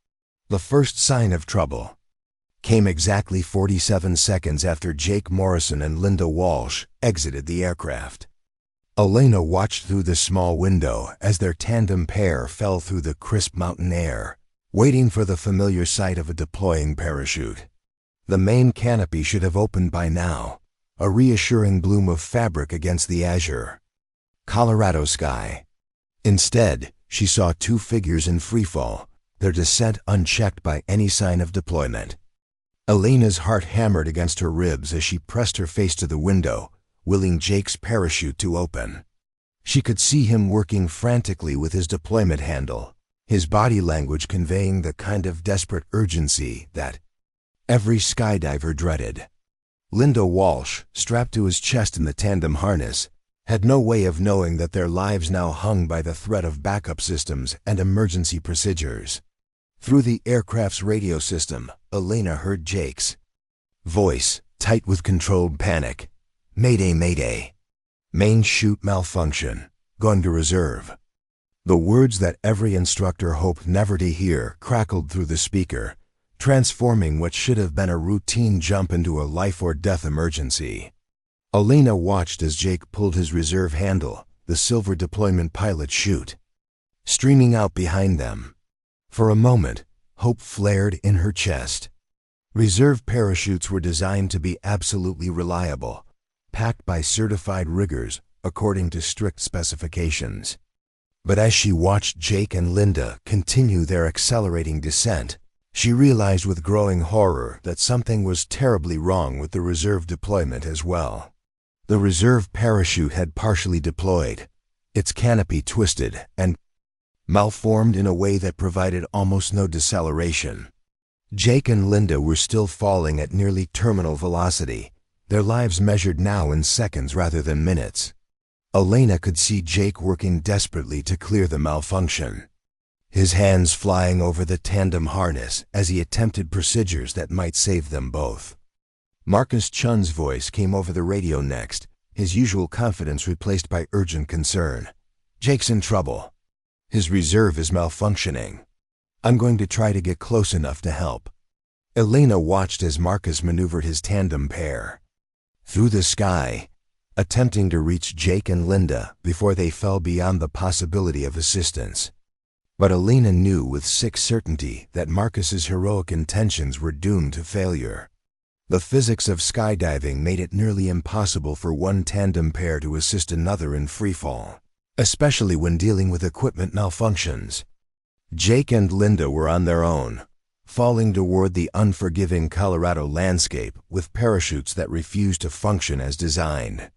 A: The first sign of trouble came exactly 47 seconds after Jake Morrison and Linda Walsh exited the aircraft. Elena watched through the small window as their tandem pair fell through the crisp mountain air, waiting for the familiar sight of a deploying parachute. The main canopy should have opened by now, a reassuring bloom of fabric against the azure Colorado sky. Instead, she saw two figures in freefall, their descent unchecked by any sign of deployment. Elena's heart hammered against her ribs as she pressed her face to the window, willing Jake's parachute to open. She could see him working frantically with his deployment handle, his body language conveying the kind of desperate urgency that every skydiver dreaded. Linda Walsh, strapped to his chest in the tandem harness, had no way of knowing that their lives now hung by the threat of backup systems and emergency procedures. Through the aircraft's radio system, Elena heard Jake's voice, tight with controlled panic. "Mayday, mayday. Main chute malfunction. Going to reserve." The words that every instructor hoped never to hear crackled through the speaker, transforming what should have been a routine jump into a life-or-death emergency. Elena watched as Jake pulled his reserve handle, the silver deployment pilot chute, streaming out behind them. For a moment, hope flared in her chest. Reserve parachutes were designed to be absolutely reliable, packed by certified riggers according to strict specifications. But as she watched Jake and Linda continue their accelerating descent, she realized with growing horror that something was terribly wrong with the reserve deployment as well. The reserve parachute had partially deployed, its canopy twisted and malformed in a way that provided almost no deceleration. Jake and Linda were still falling at nearly terminal velocity, their lives measured now in seconds rather than minutes. Elena could see Jake working desperately to clear the malfunction, his hands flying over the tandem harness as he attempted procedures that might save them both. Marcus Chun's voice came over the radio next, his usual confidence replaced by urgent concern. "Jake's in trouble. His reserve is malfunctioning. I'm going to try to get close enough to help." Elena watched as Marcus maneuvered his tandem pair through the sky, attempting to reach Jake and Linda before they fell beyond the possibility of assistance. But Elena knew with sick certainty that Marcus's heroic intentions were doomed to failure. The physics of skydiving made it nearly impossible for one tandem pair to assist another in freefall, especially when dealing with equipment malfunctions. Jake and Linda were on their own, falling toward the unforgiving Colorado landscape with parachutes that refused to function as designed.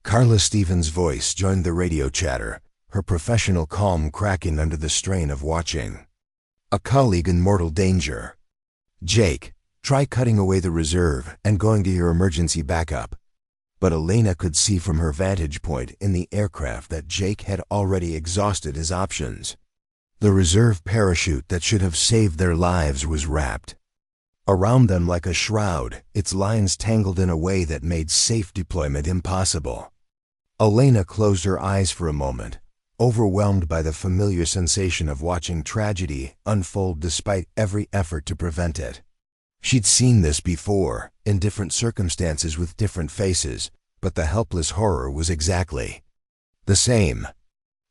A: Carla Stevens' voice joined the radio chatter, her professional calm cracking under the strain of watching a colleague in mortal danger. "Jake, try cutting away the reserve and going to your emergency backup." But Elena could see from her vantage point in the aircraft that Jake had already exhausted his options. The reserve parachute that should have saved their lives was wrapped around them like a shroud, its lines tangled in a way that made safe deployment impossible. Elena closed her eyes for a moment, overwhelmed by the familiar sensation of watching tragedy unfold despite every effort to prevent it. She'd seen this before, in different circumstances with different faces, but the helpless horror was exactly the same.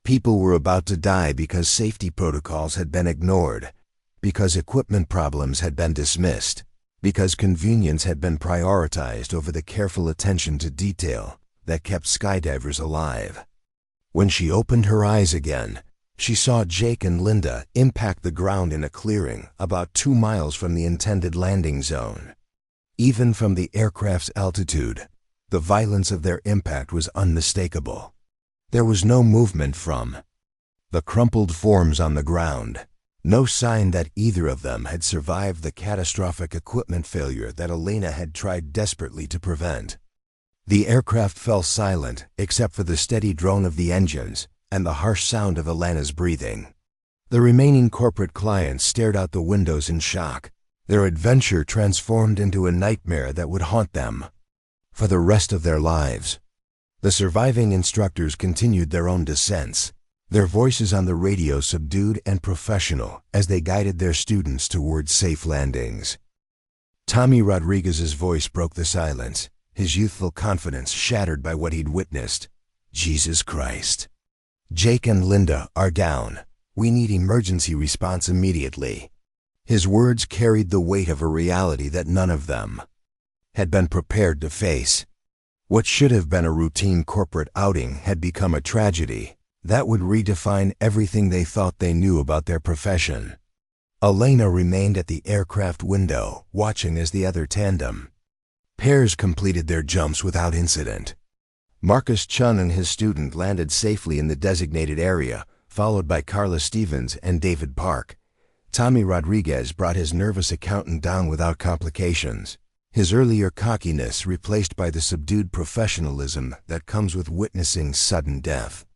A: People were about to die because safety protocols had been ignored, because equipment problems had been dismissed, because convenience had been prioritized over the careful attention to detail that kept skydivers alive. When she opened her eyes again, she saw Jake and Linda impact the ground in a clearing about 2 miles from the intended landing zone. Even from the aircraft's altitude, the violence of their impact was unmistakable. There was no movement from the crumpled forms on the ground, no sign that either of them had survived the catastrophic equipment failure that Elena had tried desperately to prevent. The aircraft fell silent except for the steady drone of the engines and the harsh sound of Elena's breathing. The remaining corporate clients stared out the windows in shock, their adventure transformed into a nightmare that would haunt them for the rest of their lives. The surviving instructors continued their own descents, their voices on the radio subdued and professional as they guided their students toward safe landings. Tommy Rodriguez's voice broke the silence, his youthful confidence shattered by what he'd witnessed. Jesus Christ. Jake and Linda are down. We need emergency response immediately. His words carried the weight of a reality that none of them had been prepared to face. What should have been a routine corporate outing had become a tragedy that would redefine everything they thought they knew about their profession. Elena remained at the aircraft window, watching as the other tandem pairs completed their jumps without incident. Marcus Chun and his student landed safely in the designated area, followed by Carla Stevens and David Park. Tommy Rodriguez brought his nervous accountant down without complications, his earlier cockiness replaced by the subdued professionalism that comes with witnessing sudden death.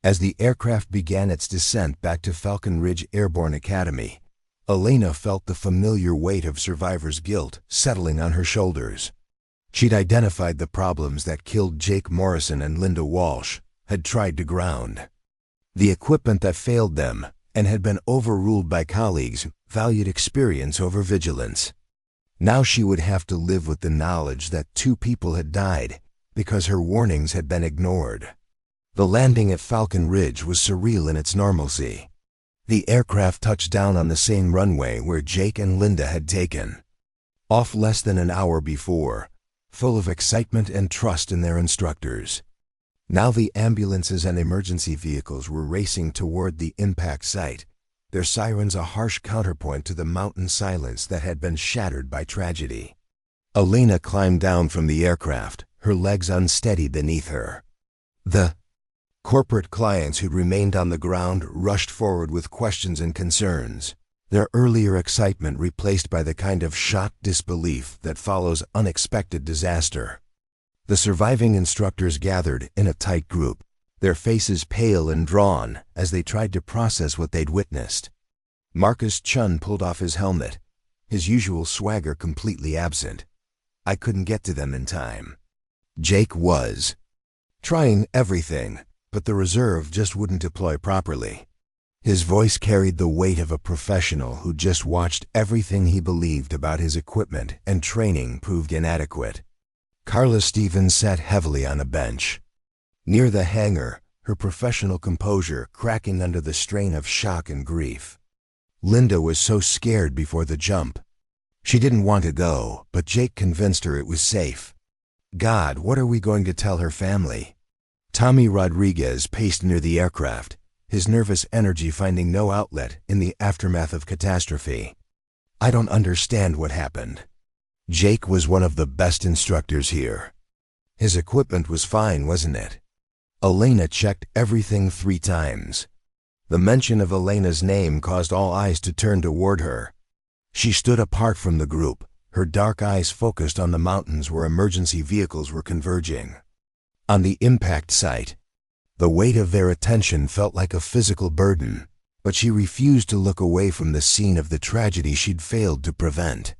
A: As the aircraft began its descent back to Falcon Ridge Airborne Academy, Elena felt the familiar weight of survivor's guilt settling on her shoulders. She'd identified the problems that killed Jake Morrison and Linda Walsh, had tried to ground the equipment that failed them, and had been overruled by colleagues who valued experience over vigilance. Now she would have to live with the knowledge that 2 people had died because her warnings had been ignored. The landing at Falcon Ridge was surreal in its normalcy. The aircraft touched down on the same runway where Jake and Linda had taken off less than an hour before, full of excitement and trust in their instructors. Now the ambulances and emergency vehicles were racing toward the impact site, their sirens a harsh counterpoint to the mountain silence that had been shattered by tragedy. Elena climbed down from the aircraft, her legs unsteady beneath her. The corporate clients who'd remained on the ground rushed forward with questions and concerns, their earlier excitement replaced by the kind of shocked disbelief that follows unexpected disaster. The surviving instructors gathered in a tight group, their faces pale and drawn as they tried to process what they'd witnessed. Marcus Chun pulled off his helmet, his usual swagger completely absent. I couldn't get to them in time. Jake was trying everything, but the reserve just wouldn't deploy properly. His voice carried the weight of a professional who just watched everything he believed about his equipment and training proved inadequate. Carla Stevens sat heavily on a bench near the hangar, her professional composure cracking under the strain of shock and grief. Linda was so scared before the jump. She didn't want to go, but Jake convinced her it was safe. God, what are we going to tell her family? Tommy Rodriguez paced near the aircraft, his nervous energy finding no outlet in the aftermath of catastrophe. I don't understand what happened. Jake was one of the best instructors here. His equipment was fine, wasn't it? Elena checked everything 3 times. The mention of Elena's name caused all eyes to turn toward her. She stood apart from the group, her dark eyes focused on the mountains where emergency vehicles were converging. On the impact site, the weight of their attention felt like a physical burden, but she refused to look away from the scene of the tragedy she'd failed to prevent.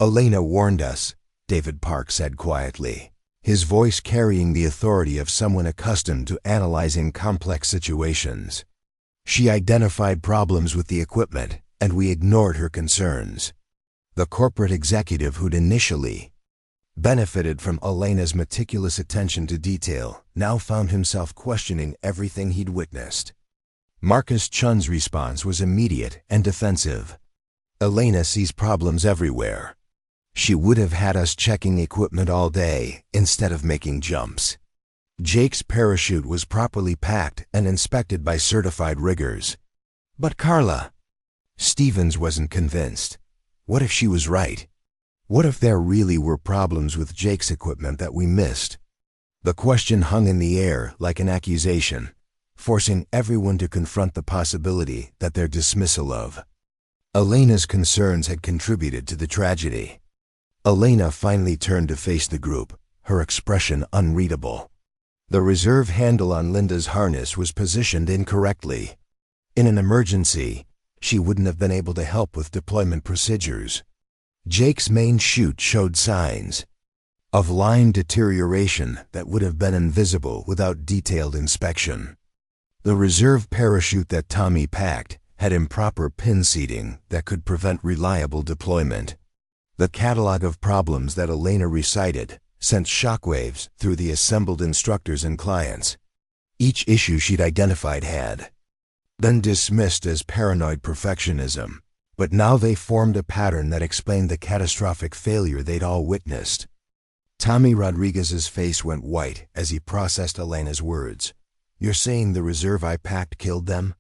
A: "Elena warned us," David Park said quietly, his voice carrying the authority of someone accustomed to analyzing complex situations. "She identified problems with the equipment, and we ignored her concerns." The corporate executive who'd initially benefited from Elena's meticulous attention to detail now found himself questioning everything he'd witnessed. Marcus Chun's response was immediate and defensive. "Elena sees problems everywhere. She would have had us checking equipment all day instead of making jumps." Jake's parachute was properly packed and inspected by certified riggers. "But Carla..." Stevens wasn't convinced. What if she was right? What if there really were problems with Jake's equipment that we missed? The question hung in the air like an accusation, forcing everyone to confront the possibility that their dismissal of Elena's concerns had contributed to the tragedy. Elena finally turned to face the group, her expression unreadable. The reserve handle on Linda's harness was positioned incorrectly. In an emergency, she wouldn't have been able to help with deployment procedures. Jake's main chute showed signs of line deterioration that would have been invisible without detailed inspection. The reserve parachute that Tommy packed had improper pin seating that could prevent reliable deployment. The catalog of problems that Elena recited sent shockwaves through the assembled instructors and clients. Each issue she'd identified had been dismissed as paranoid perfectionism, but now they formed a pattern that explained the catastrophic failure they'd all witnessed. Tommy Rodriguez's face went white as he processed Elena's words. "You're saying the reserve I packed killed them?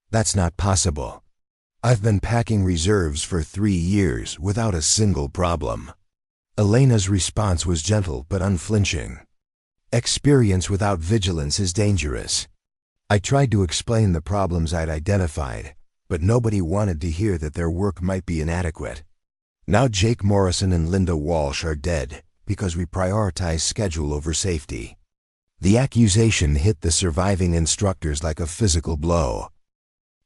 A: That's not possible. I've been packing reserves for 3 years without a single problem." Elena's response was gentle but unflinching. "Experience without vigilance is dangerous. I tried to explain the problems I'd identified, but nobody wanted to hear that their work might be inadequate. Now Jake Morrison and Linda Walsh are dead because we prioritize schedule over safety." The accusation hit the surviving instructors like a physical blow.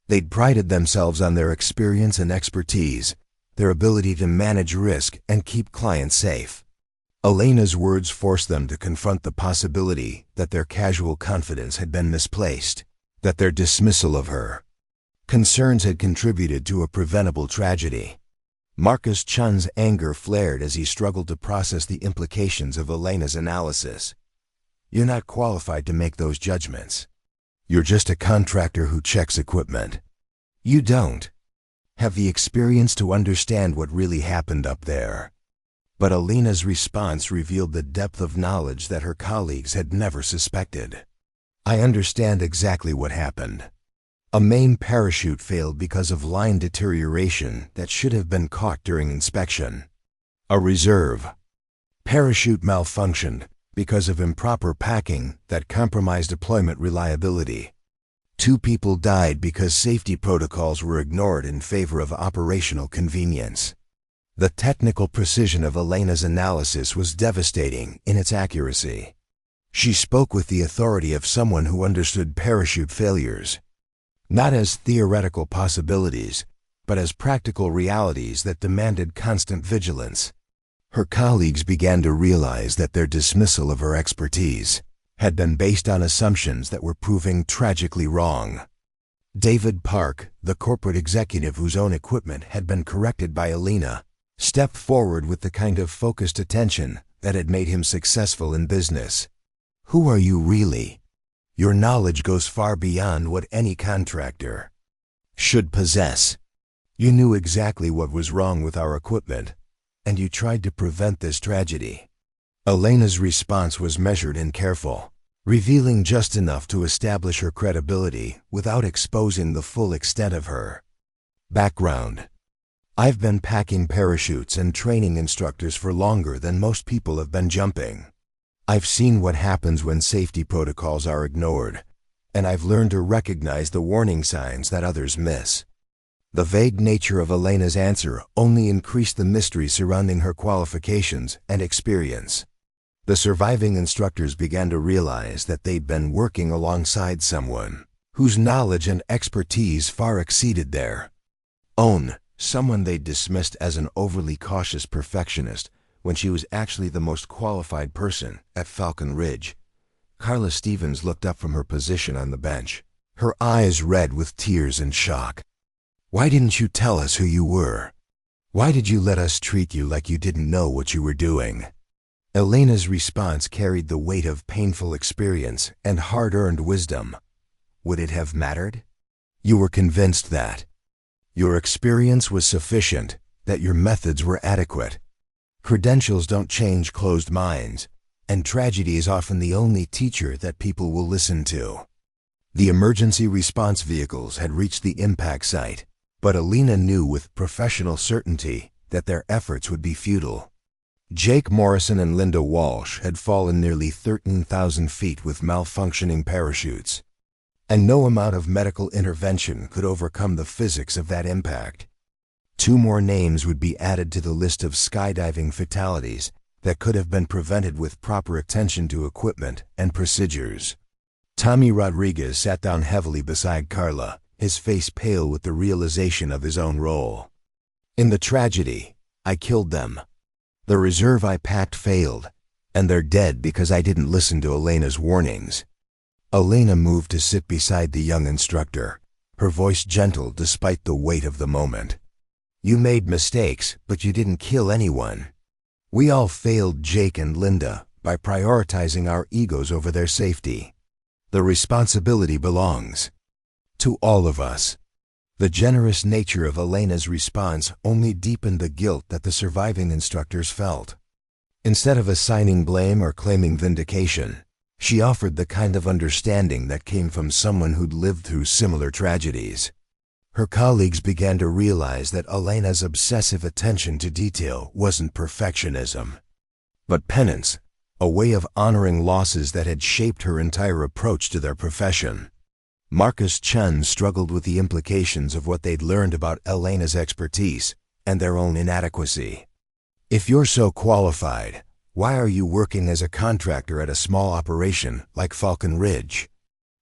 A: They'd prided themselves on their experience and expertise, their ability to manage risk and keep clients safe. Elena's words forced them to confront the possibility that their casual confidence had been misplaced, that their dismissal of her concerns had contributed to a preventable tragedy. Marcus Chun's anger flared as he struggled to process the implications of Elena's analysis. "You're not qualified to make those judgments. You're just a contractor who checks equipment. You don't have the experience to understand what really happened up there." But Elena's response revealed the depth of knowledge that her colleagues had never suspected. "I understand exactly what happened. A main parachute failed because of line deterioration that should have been caught during inspection. A reserve parachute malfunctioned because of improper packing that compromised deployment reliability. 2 people died because safety protocols were ignored in favor of operational convenience." The technical precision of Elena's analysis was devastating in its accuracy. She spoke with the authority of someone who understood parachute failures, not as theoretical possibilities, but as practical realities that demanded constant vigilance. Her colleagues began to realize that their dismissal of her expertise had been based on assumptions that were proving tragically wrong. David Park, the corporate executive whose own equipment had been corrected by Elena, stepped forward with the kind of focused attention that had made him successful in business. "Who are you really? Your knowledge goes far beyond what any contractor should possess. You knew exactly what was wrong with our equipment, and you tried to prevent this tragedy." Elena's response was measured and careful, revealing just enough to establish her credibility without exposing the full extent of her background. "I've been packing parachutes and training instructors for longer than most people have been jumping. I've seen what happens when safety protocols are ignored, and I've learned to recognize the warning signs that others miss." The vague nature of Elena's answer only increased the mystery surrounding her qualifications and experience. The surviving instructors began to realize that they'd been working alongside someone whose knowledge and expertise far exceeded their own, someone they'd dismissed as an overly cautious perfectionist when she was actually the most qualified person at Falcon Ridge. Carla Stevens looked up from her position on the bench, her eyes red with tears and shock. "Why didn't you tell us who you were? Why did you let us treat you like you didn't know what you were doing?" Elena's response carried the weight of painful experience and hard-earned wisdom. Would it have mattered? You were convinced that your experience was sufficient, that your methods were adequate. Credentials don't change closed minds, and tragedy is often the only teacher that people will listen to. The emergency response vehicles had reached the impact site, but Elena knew with professional certainty that their efforts would be futile. Jake Morrison and Linda Walsh had fallen nearly 13,000 feet with malfunctioning parachutes, and no amount of medical intervention could overcome the physics of that impact. 2 more names would be added to the list of skydiving fatalities that could have been prevented with proper attention to equipment and procedures. Tommy Rodriguez sat down heavily beside Carla, his face pale with the realization of his own role. "In the tragedy, I killed them. The reserve I packed failed, and they're dead because I didn't listen to Elena's warnings." Elena moved to sit beside the young instructor, her voice gentle despite the weight of the moment. "You made mistakes, but you didn't kill anyone. We all failed Jake and Linda by prioritizing our egos over their safety. The responsibility belongs to all of us." The generous nature of Elena's response only deepened the guilt that the surviving instructors felt. Instead of assigning blame or claiming vindication, she offered the kind of understanding that came from someone who'd lived through similar tragedies. Her colleagues began to realize that Elena's obsessive attention to detail wasn't perfectionism, but penance, a way of honoring losses that had shaped her entire approach to their profession. Marcus Chen struggled with the implications of what they'd learned about Elena's expertise and their own inadequacy. "If you're so qualified, why are you working as a contractor at a small operation like Falcon Ridge?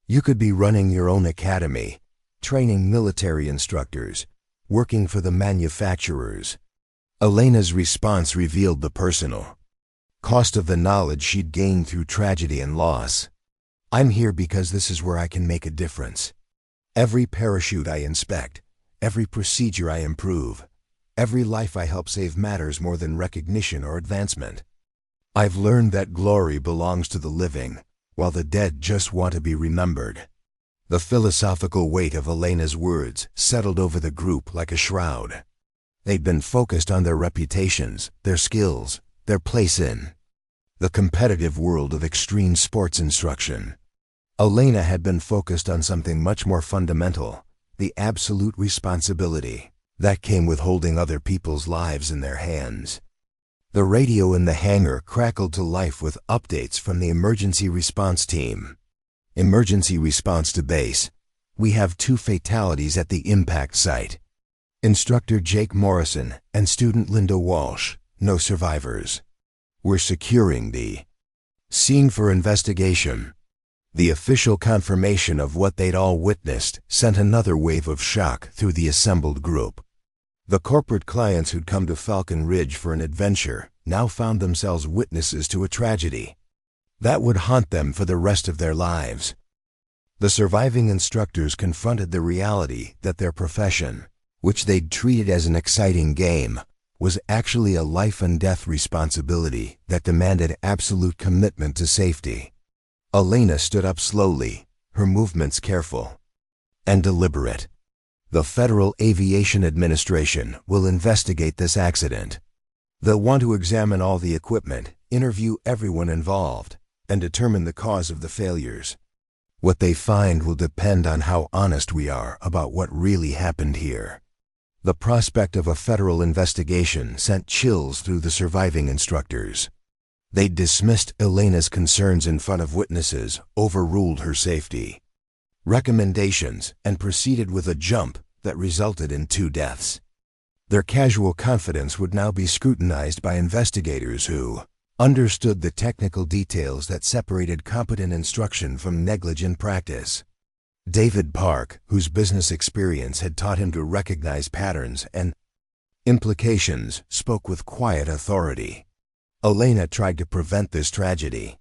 A: You could be running your own academy, training military instructors, working for the manufacturers." Elena's response revealed the personal cost of the knowledge she'd gained through tragedy and loss. "I'm here because this is where I can make a difference. Every parachute I inspect, every procedure I improve, every life I help save matters more than recognition or advancement. I've learned that glory belongs to the living, while the dead just want to be remembered." The philosophical weight of Elena's words settled over the group like a shroud. They'd been focused on their reputations, their skills, their place in the competitive world of extreme sports instruction. Elena had been focused on something much more fundamental, the absolute responsibility that came with holding other people's lives in their hands. The radio in the hangar crackled to life with updates from the emergency response team. "Emergency response to base. We have 2 fatalities at the impact site. Instructor Jake Morrison and student Linda Walsh, no survivors. We're securing the scene for investigation." The official confirmation of what they'd all witnessed sent another wave of shock through the assembled group. The corporate clients who'd come to Falcon Ridge for an adventure now found themselves witnesses to a tragedy that would haunt them for the rest of their lives. The surviving instructors confronted the reality that their profession, which they'd treated as an exciting game, was actually a life-and-death responsibility that demanded absolute commitment to safety. Elena stood up slowly, her movements careful and deliberate. "The Federal Aviation Administration will investigate this accident. They'll want to examine all the equipment, interview everyone involved, and determine the cause of the failures. What they find will depend on how honest we are about what really happened here." The prospect of a federal investigation sent chills through the surviving instructors. They dismissed Elena's concerns in front of witnesses, overruled her safety recommendations, and proceeded with a jump that resulted in 2 deaths. Their casual confidence would now be scrutinized by investigators who understood the technical details that separated competent instruction from negligent practice. David Park, whose business experience had taught him to recognize patterns and implications, spoke with quiet authority. Elena tried to prevent this tragedy.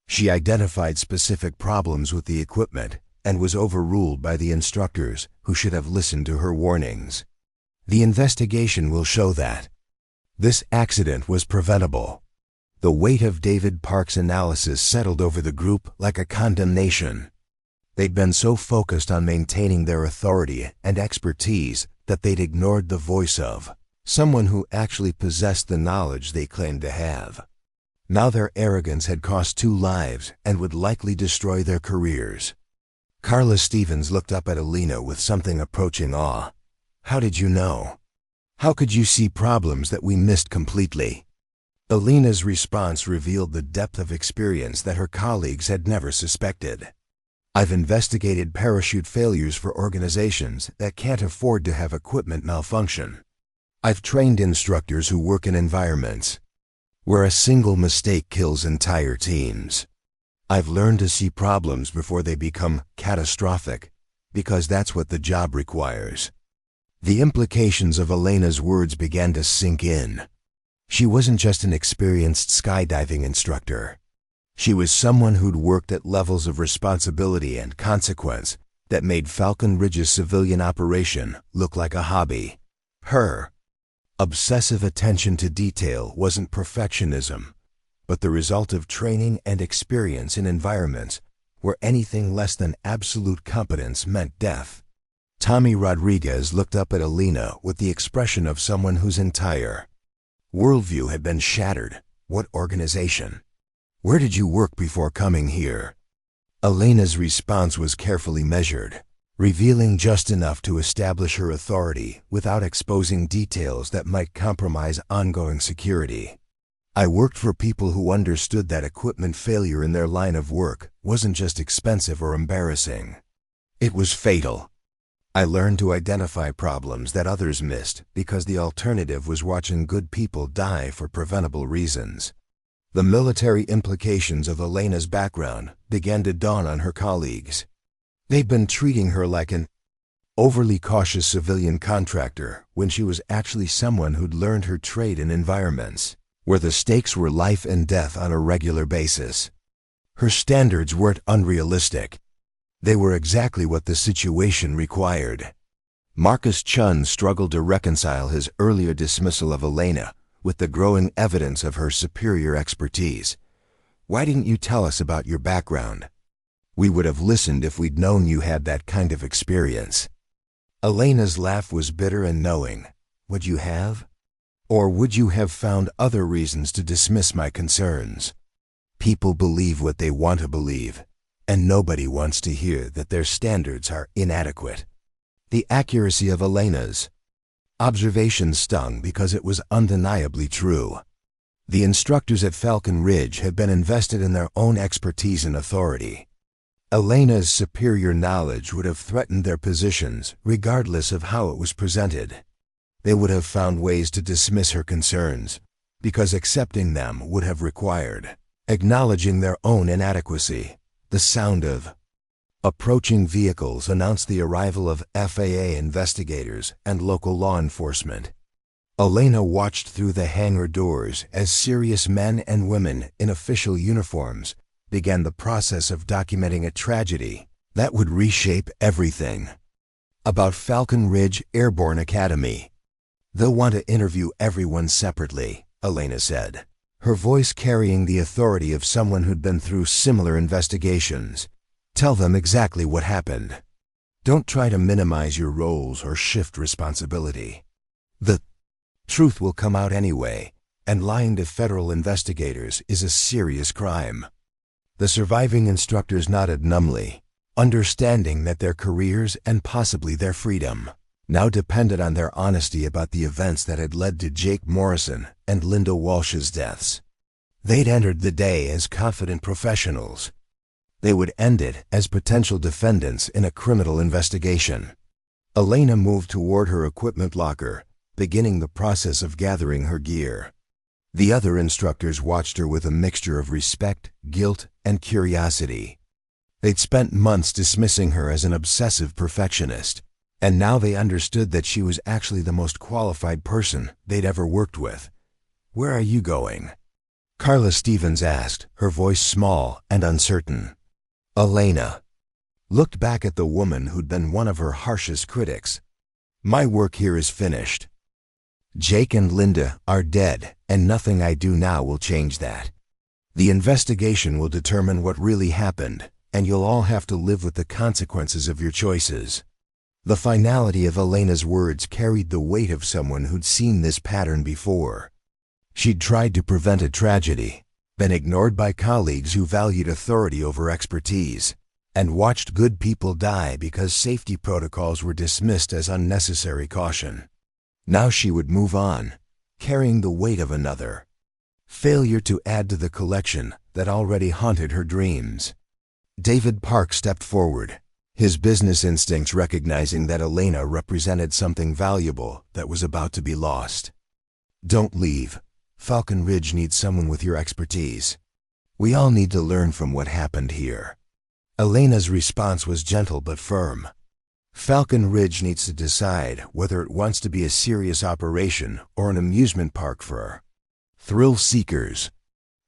A: She identified specific problems with the equipment and was overruled by the instructors who should have listened to her warnings. The investigation will show that this accident was preventable. The weight of David Park's analysis settled over the group like a condemnation. They'd been so focused on maintaining their authority and expertise that they'd ignored the voice of someone who actually possessed the knowledge they claimed to have. Now their arrogance had cost 2 lives and would likely destroy their careers. Carla Stevens looked up at Elena with something approaching awe. "How did you know? How could you see problems that we missed completely?" Elena's response revealed the depth of experience that her colleagues had never suspected. "I've investigated parachute failures for organizations that can't afford to have equipment malfunction. I've trained instructors who work in environments where a single mistake kills entire teams. I've learned to see problems before they become catastrophic, because that's what the job requires." The implications of Elena's words began to sink in. She wasn't just an experienced skydiving instructor. She was someone who'd worked at levels of responsibility and consequence that made Falcon Ridge's civilian operation look like a hobby. Her obsessive attention to detail wasn't perfectionism, but the result of training and experience in environments where anything less than absolute competence meant death. Tommy Rodriguez looked up at Elena with the expression of someone whose entire worldview had been shattered. "What organization? Where did you work before coming here?" Elena's response was carefully measured, revealing just enough to establish her authority without exposing details that might compromise ongoing security. "I worked for people who understood that equipment failure in their line of work wasn't just expensive or embarrassing. It was fatal. I learned to identify problems that others missed because the alternative was watching good people die for preventable reasons." The military implications of Elena's background began to dawn on her colleagues. They'd been treating her like an overly cautious civilian contractor when she was actually someone who'd learned her trade in environments where the stakes were life and death on a regular basis. Her standards weren't unrealistic. They were exactly what the situation required. Marcus Chun struggled to reconcile his earlier dismissal of Elena with the growing evidence of her superior expertise. "Why didn't you tell us about your background? We would have listened if we'd known you had that kind of experience." Elena's laugh was bitter and knowing. "Would you have? Or would you have found other reasons to dismiss my concerns? People believe what they want to believe, and nobody wants to hear that their standards are inadequate." The accuracy of Elena's observation stung because it was undeniably true. The instructors at Falcon Ridge had been invested in their own expertise and authority. Elena's superior knowledge would have threatened their positions regardless of how it was presented. They would have found ways to dismiss her concerns, because accepting them would have required acknowledging their own inadequacy. The sound of approaching vehicles announced the arrival of FAA investigators and local law enforcement. Elena watched through the hangar doors as serious men and women in official uniforms began the process of documenting a tragedy that would reshape everything. About Falcon Ridge Airborne Academy. "They'll want to interview everyone separately," Elena said, her voice carrying the authority of someone who'd been through similar investigations. "Tell them exactly what happened. Don't try to minimize your roles or shift responsibility. The truth will come out anyway, and lying to federal investigators is a serious crime." The surviving instructors nodded numbly, understanding that their careers and possibly their freedom now depended on their honesty about the events that had led to Jake Morrison and Linda Walsh's deaths. They'd entered the day as confident professionals. They would end it as potential defendants in a criminal investigation. Elena moved toward her equipment locker, beginning the process of gathering her gear. The other instructors watched her with a mixture of respect, guilt, and curiosity. They'd spent months dismissing her as an obsessive perfectionist, and now they understood that she was actually the most qualified person they'd ever worked with. "Where are you going?" Carla Stevens asked, her voice small and uncertain. Elena looked back at the woman who'd been one of her harshest critics. "My work here is finished. Jake and Linda are dead, and nothing I do now will change that. The investigation will determine what really happened, and you'll all have to live with the consequences of your choices." The finality of Elena's words carried the weight of someone who'd seen this pattern before. She'd tried to prevent a tragedy, been ignored by colleagues who valued authority over expertise, and watched good people die because safety protocols were dismissed as unnecessary caution. Now she would move on, carrying the weight of another failure to add to the collection that already haunted her dreams. David Park stepped forward, his business instincts recognizing that Elena represented something valuable that was about to be lost. "Don't leave. Falcon Ridge needs someone with your expertise. We all need to learn from what happened here." Elena's response was gentle but firm. "Falcon Ridge needs to decide whether it wants to be a serious operation or an amusement park for thrill seekers.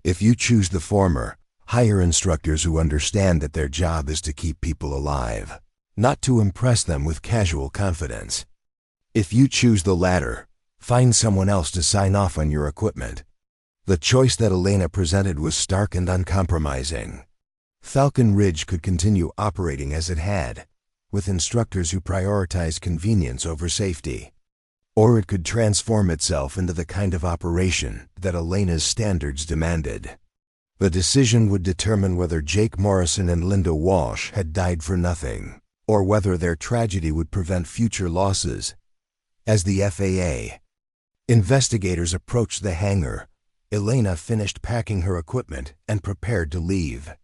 A: If you choose the former, hire instructors who understand that their job is to keep people alive, not to impress them with casual confidence. If you choose the latter, find someone else to sign off on your equipment." The choice that Elena presented was stark and uncompromising. Falcon Ridge could continue operating as it had, with instructors who prioritized convenience over safety. Or it could transform itself into the kind of operation that Elena's standards demanded. The decision would determine whether Jake Morrison and Linda Walsh had died for nothing, or whether their tragedy would prevent future losses. As the FAA investigators approached the hangar, Elena finished packing her equipment and prepared to leave.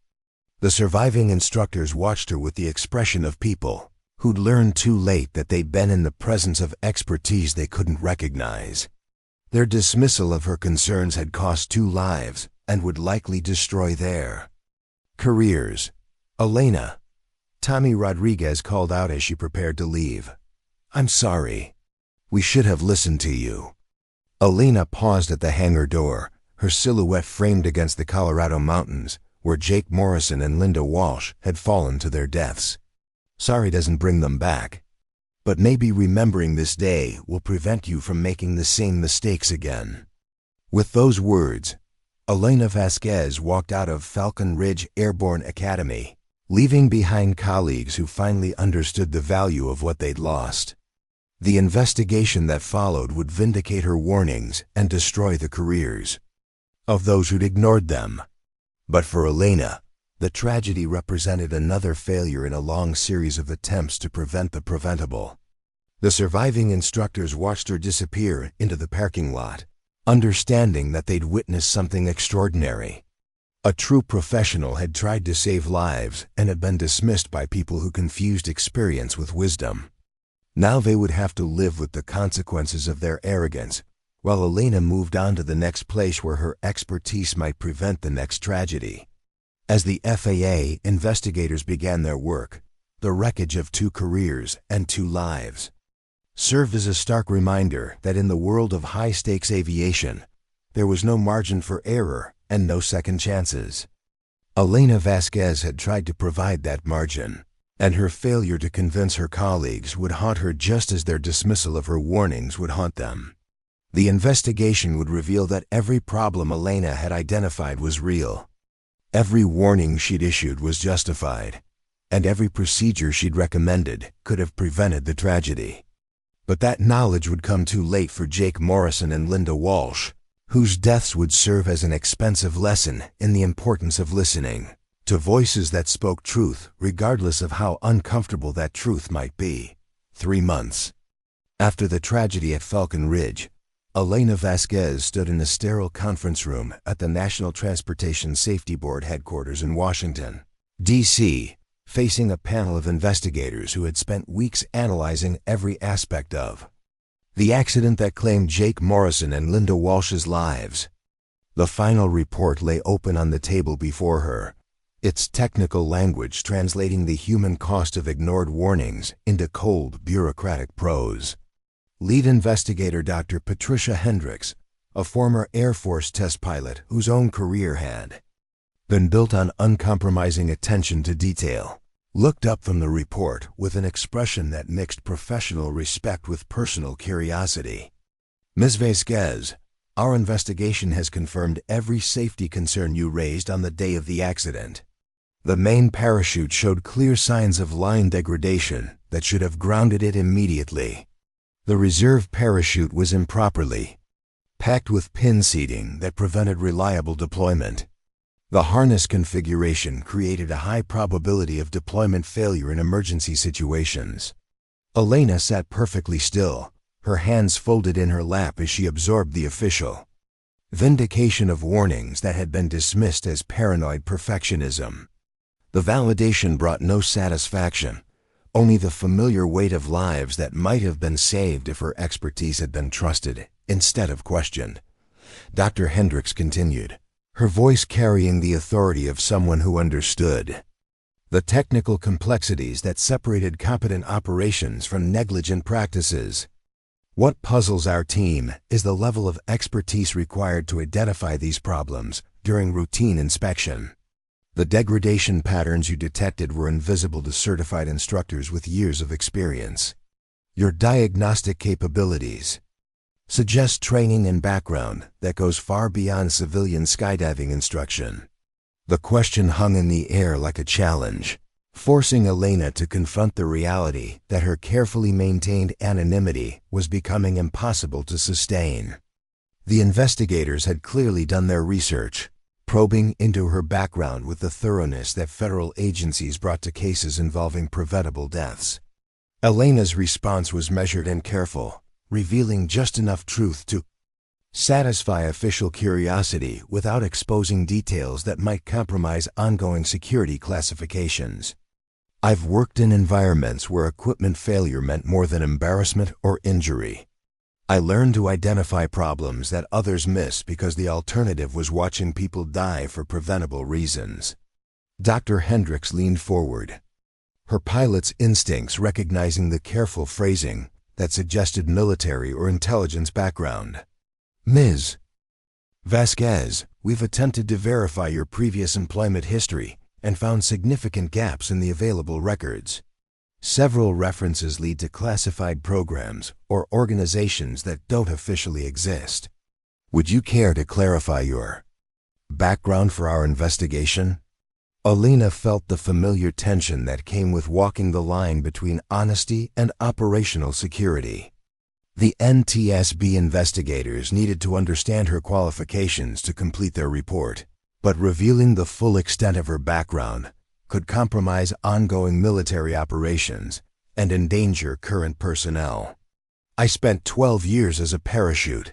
A: The surviving instructors watched her with the expression of people who'd learned too late that they'd been in the presence of expertise they couldn't recognize. Their dismissal of her concerns had cost 2 lives and would likely destroy their careers. "Elena," Tommy Rodriguez called out as she prepared to leave. "I'm sorry. We should have listened to you." Elena paused at the hangar door, her silhouette framed against the Colorado mountains, where Jake Morrison and Linda Walsh had fallen to their deaths. Sorry doesn't bring them back, but maybe remembering this day will prevent you from making the same mistakes again. With those words, Elena Vasquez walked out of Falcon Ridge Airborne Academy, leaving behind colleagues who finally understood the value of what they'd lost. The investigation that followed would vindicate her warnings and destroy the careers of those who'd ignored them. But for Elena, the tragedy represented another failure in a long series of attempts to prevent the preventable. The surviving instructors watched her disappear into the parking lot, understanding that they'd witnessed something extraordinary. A true professional had tried to save lives and had been dismissed by people who confused experience with wisdom. Now they would have to live with the consequences of their arrogance, while Elena moved on to the next place where her expertise might prevent the next tragedy. As the FAA investigators began their work, the wreckage of 2 careers and 2 lives served as a stark reminder that in the world of high-stakes aviation, there was no margin for error and no second chances. Elena Vasquez had tried to provide that margin, and her failure to convince her colleagues would haunt her just as their dismissal of her warnings would haunt them. The investigation would reveal that every problem Elena had identified was real. Every warning she'd issued was justified, and every procedure she'd recommended could have prevented the tragedy. But that knowledge would come too late for Jake Morrison and Linda Walsh, whose deaths would serve as an expensive lesson in the importance of listening to voices that spoke truth, regardless of how uncomfortable that truth might be. 3 months after the tragedy at Falcon Ridge, Elena Vasquez stood in a sterile conference room at the National Transportation Safety Board headquarters in Washington, D.C., facing a panel of investigators who had spent weeks analyzing every aspect of the accident that claimed Jake Morrison and Linda Walsh's lives. The final report lay open on the table before her, its technical language translating the human cost of ignored warnings into cold, bureaucratic prose. Lead investigator Dr. Patricia Hendricks, a former Air Force test pilot whose own career had been built on uncompromising attention to detail, looked up from the report with an expression that mixed professional respect with personal curiosity. "Ms. Vasquez, our investigation has confirmed every safety concern you raised on the day of the accident. The main parachute showed clear signs of line degradation that should have grounded it immediately. The reserve parachute was improperly packed with pin seating that prevented reliable deployment. The harness configuration created a high probability of deployment failure in emergency situations." Elena sat perfectly still, her hands folded in her lap as she absorbed the official vindication of warnings that had been dismissed as paranoid perfectionism. The validation brought no satisfaction, only the familiar weight of lives that might have been saved if her expertise had been trusted instead of questioned. Dr. Hendricks continued, her voice carrying the authority of someone who understood the technical complexities that separated competent operations from negligent practices. "What puzzles our team is the level of expertise required to identify these problems during routine inspection. The degradation patterns you detected were invisible to certified instructors with years of experience. Your diagnostic capabilities suggest training and background that goes far beyond civilian skydiving instruction." The question hung in the air like a challenge, forcing Elena to confront the reality that her carefully maintained anonymity was becoming impossible to sustain. The investigators had clearly done their research, probing into her background with the thoroughness that federal agencies brought to cases involving preventable deaths. Elena's response was measured and careful, revealing just enough truth to satisfy official curiosity without exposing details that might compromise ongoing security classifications. "I've worked in environments where equipment failure meant more than embarrassment or injury. I learned to identify problems that others miss because the alternative was watching people die for preventable reasons." Dr. Hendricks leaned forward, her pilot's instincts recognizing the careful phrasing that suggested military or intelligence background. "Ms. Vasquez, we've attempted to verify your previous employment history and found significant gaps in the available records. Several references lead to classified programs or organizations that don't officially exist. Would you care to clarify your background for our investigation?" Elena felt the familiar tension that came with walking the line between honesty and operational security. The NTSB investigators needed to understand her qualifications to complete their report, but revealing the full extent of her background could compromise ongoing military operations and endanger current personnel. "I spent 12 years as a parachute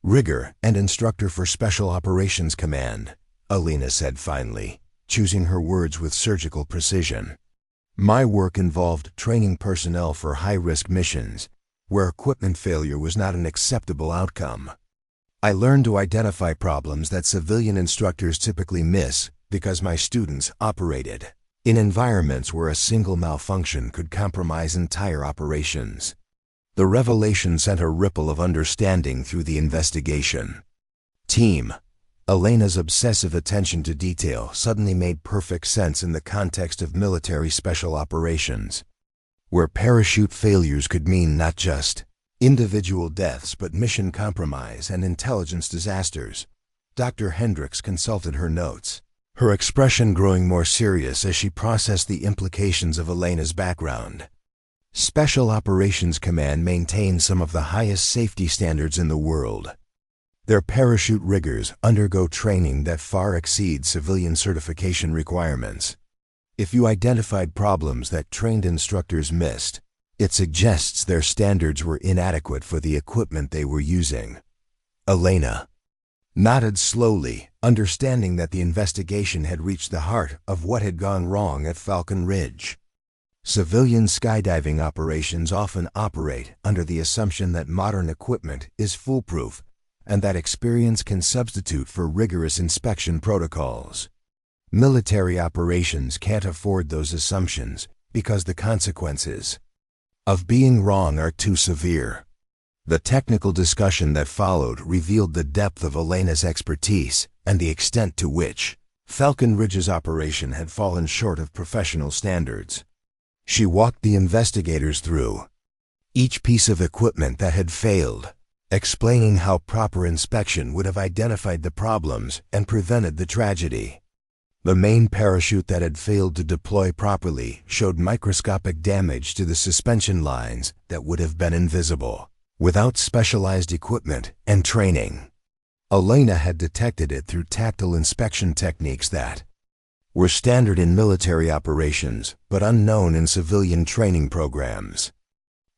A: rigger and instructor for Special Operations Command," Elena said finally, choosing her words with surgical precision. "My work involved training personnel for high-risk missions where equipment failure was not an acceptable outcome. I learned to identify problems that civilian instructors typically miss because my students operated in environments where a single malfunction could compromise entire operations." The revelation sent a ripple of understanding through the investigation team. Elena's obsessive attention to detail suddenly made perfect sense in the context of military special operations, where parachute failures could mean not just individual deaths but mission compromise and intelligence disasters. Dr. Hendricks consulted her notes, her expression growing more serious as she processed the implications of Elena's background. Special Operations Command maintains some of the highest safety standards in the world. Their parachute riggers undergo training that far exceeds civilian certification requirements. If you identified problems that trained instructors missed, it suggests their standards were inadequate for the equipment they were using. Elena nodded slowly, understanding that the investigation had reached the heart of what had gone wrong at Falcon Ridge. Civilian skydiving operations often operate under the assumption that modern equipment is foolproof and that experience can substitute for rigorous inspection protocols. Military operations can't afford those assumptions because the consequences of being wrong are too severe. The technical discussion that followed revealed the depth of Elena's expertise and the extent to which Falcon Ridge's operation had fallen short of professional standards. She walked the investigators through each piece of equipment that had failed, explaining how proper inspection would have identified the problems and prevented the tragedy. The main parachute that had failed to deploy properly showed microscopic damage to the suspension lines that would have been invisible without specialized equipment and training. Elena had detected it through tactile inspection techniques that were standard in military operations but unknown in civilian training programs.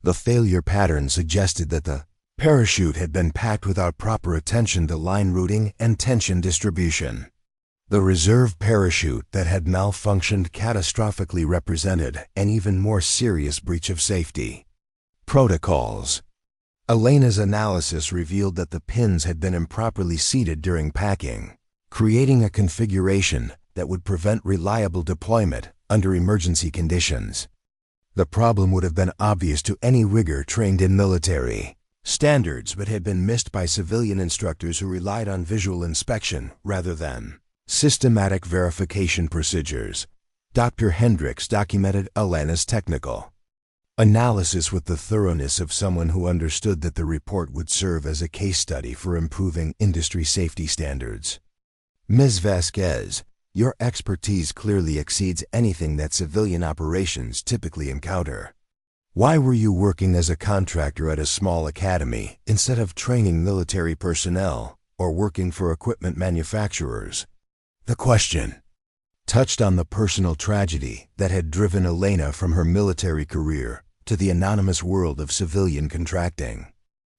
A: The failure pattern suggested that the parachute had been packed without proper attention to line routing and tension distribution. The reserve parachute that had malfunctioned catastrophically represented an even more serious breach of safety protocols. Elena's analysis revealed that the pins had been improperly seated during packing, creating a configuration that would prevent reliable deployment under emergency conditions. The problem would have been obvious to any rigger trained in military standards but had been missed by civilian instructors who relied on visual inspection rather than systematic verification procedures. Dr. Hendricks documented Elena's technical analysis with the thoroughness of someone who understood that the report would serve as a case study for improving industry safety standards. Ms. Vasquez, your expertise clearly exceeds anything that civilian operations typically encounter. Why were you working as a contractor at a small academy instead of training military personnel or working for equipment manufacturers? The question touched on the personal tragedy that had driven Elena from her military career to the anonymous world of civilian contracting.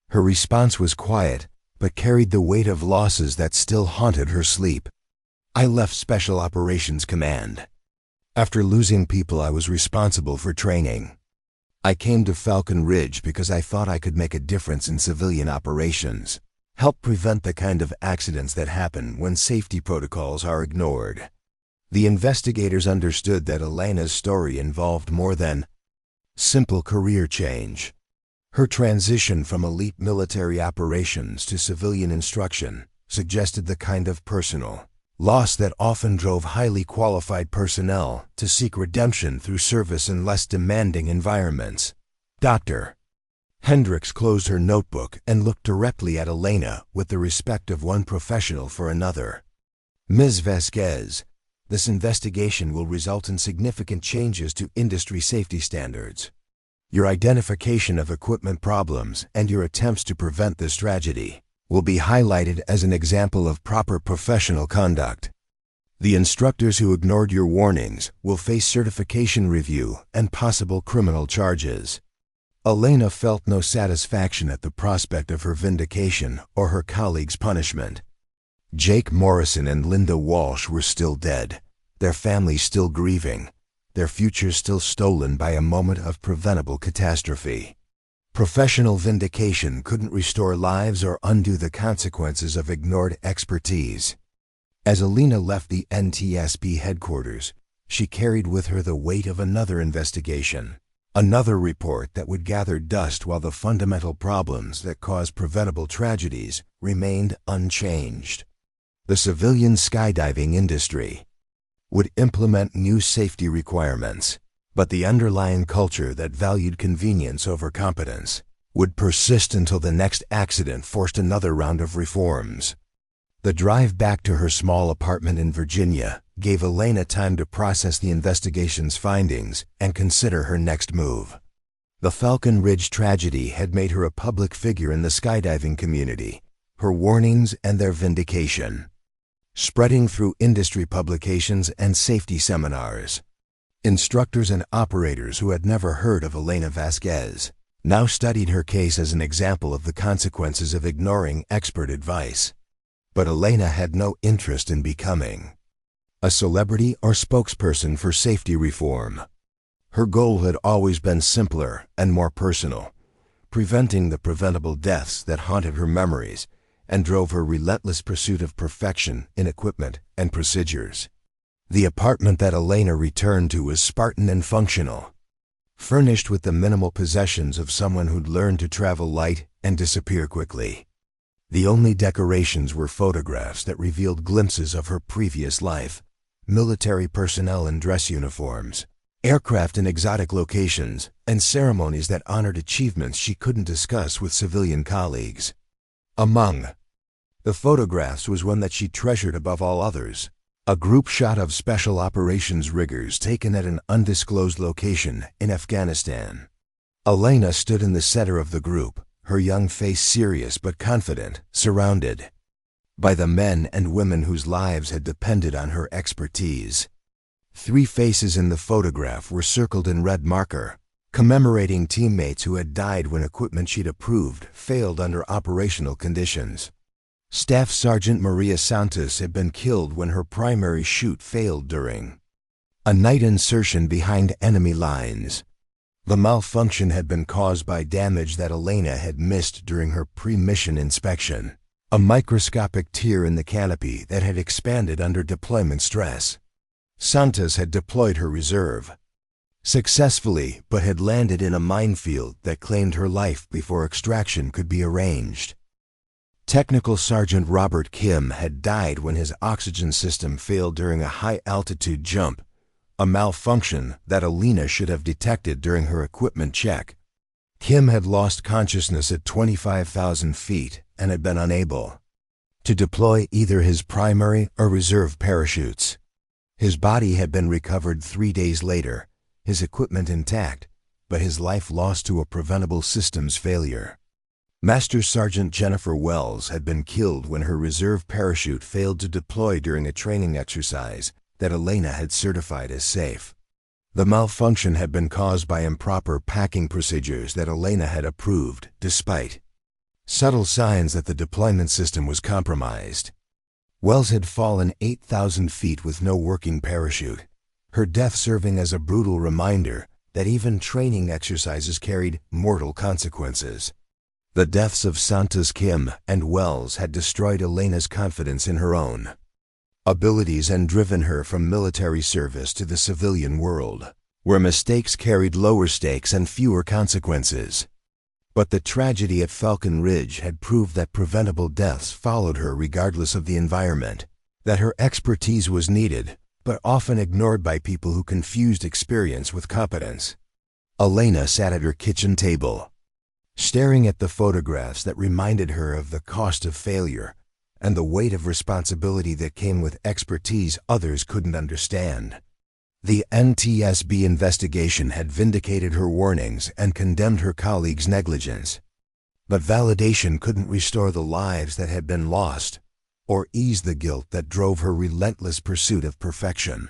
A: Her response was quiet, but carried the weight of losses that still haunted her sleep. I left Special Operations Command. After losing people I was responsible for training. I came to Falcon Ridge because I thought I could make a difference in civilian operations, help prevent the kind of accidents that happen when safety protocols are ignored. The investigators understood that Elena's story involved more than simple career change. Her transition from elite military operations to civilian instruction suggested the kind of personal loss that often drove highly qualified personnel to seek redemption through service in less demanding environments. Dr. Hendricks closed her notebook and looked directly at Elena with the respect of one professional for another. Ms. Vasquez, this investigation will result in significant changes to industry safety standards. Your identification of equipment problems and your attempts to prevent this tragedy will be highlighted as an example of proper professional conduct. The instructors who ignored your warnings will face certification review and possible criminal charges. Elena felt no satisfaction at the prospect of her vindication or her colleagues' punishment. Jake Morrison and Linda Walsh were still dead, their families still grieving, their futures still stolen by a moment of preventable catastrophe. Professional vindication couldn't restore lives or undo the consequences of ignored expertise. As Elena left the NTSB headquarters, she carried with her the weight of another investigation, another report that would gather dust while the fundamental problems that cause preventable tragedies remained unchanged. The civilian skydiving industry would implement new safety requirements, but the underlying culture that valued convenience over competence would persist until the next accident forced another round of reforms. The drive back to her small apartment in Virginia gave Elena time to process the investigation's findings and consider her next move. The Falcon Ridge tragedy had made her a public figure in the skydiving community, her warnings and their vindication spreading through industry publications and safety seminars. Instructors and operators who had never heard of Elena Vasquez now studied her case as an example of the consequences of ignoring expert advice. But Elena had no interest in becoming a celebrity or spokesperson for safety reform. Her goal had always been simpler and more personal, preventing the preventable deaths that haunted her memories and drove her relentless pursuit of perfection in equipment and procedures. The apartment that Elena returned to was Spartan and functional, furnished with the minimal possessions of someone who'd learned to travel light and disappear quickly. The only decorations were photographs that revealed glimpses of her previous life, military personnel in dress uniforms, aircraft in exotic locations, and ceremonies that honored achievements she couldn't discuss with civilian colleagues. Among the photographs was one that she treasured above all others, a group shot of special operations riggers taken at an undisclosed location in Afghanistan. Elena stood in the center of the group, her young face serious but confident, surrounded by the men and women whose lives had depended on her expertise. 3 faces in the photograph were circled in red marker, commemorating teammates who had died when equipment she'd approved failed under operational conditions. Staff Sergeant Maria Santos had been killed when her primary chute failed during a night insertion behind enemy lines. The malfunction had been caused by damage that Elena had missed during her pre-mission inspection, a microscopic tear in the canopy that had expanded under deployment stress. Santos had deployed her reserve successfully, but had landed in a minefield that claimed her life before extraction could be arranged. Technical Sergeant Robert Kim had died when his oxygen system failed during a high-altitude jump, a malfunction that Elena should have detected during her equipment check. Kim had lost consciousness at 25,000 feet and had been unable to deploy either his primary or reserve parachutes. His body had been recovered 3 days later, his equipment intact, but his life lost to a preventable systems failure. Master Sergeant Jennifer Wells had been killed when her reserve parachute failed to deploy during a training exercise that Elena had certified as safe. The malfunction had been caused by improper packing procedures that Elena had approved, despite subtle signs that the deployment system was compromised. Wells had fallen 8,000 feet with no working parachute, her death serving as a brutal reminder that even training exercises carried mortal consequences. The deaths of Santos, Kim, and Wells had destroyed Elena's confidence in her own abilities and driven her from military service to the civilian world, where mistakes carried lower stakes and fewer consequences. But the tragedy at Falcon Ridge had proved that preventable deaths followed her regardless of the environment, that her expertise was needed, but often ignored by people who confused experience with competence. Elena sat at her kitchen table, staring at the photographs that reminded her of the cost of failure and the weight of responsibility that came with expertise others couldn't understand. The NTSB investigation had vindicated her warnings and condemned her colleagues' negligence. But validation couldn't restore the lives that had been lost or ease the guilt that drove her relentless pursuit of perfection.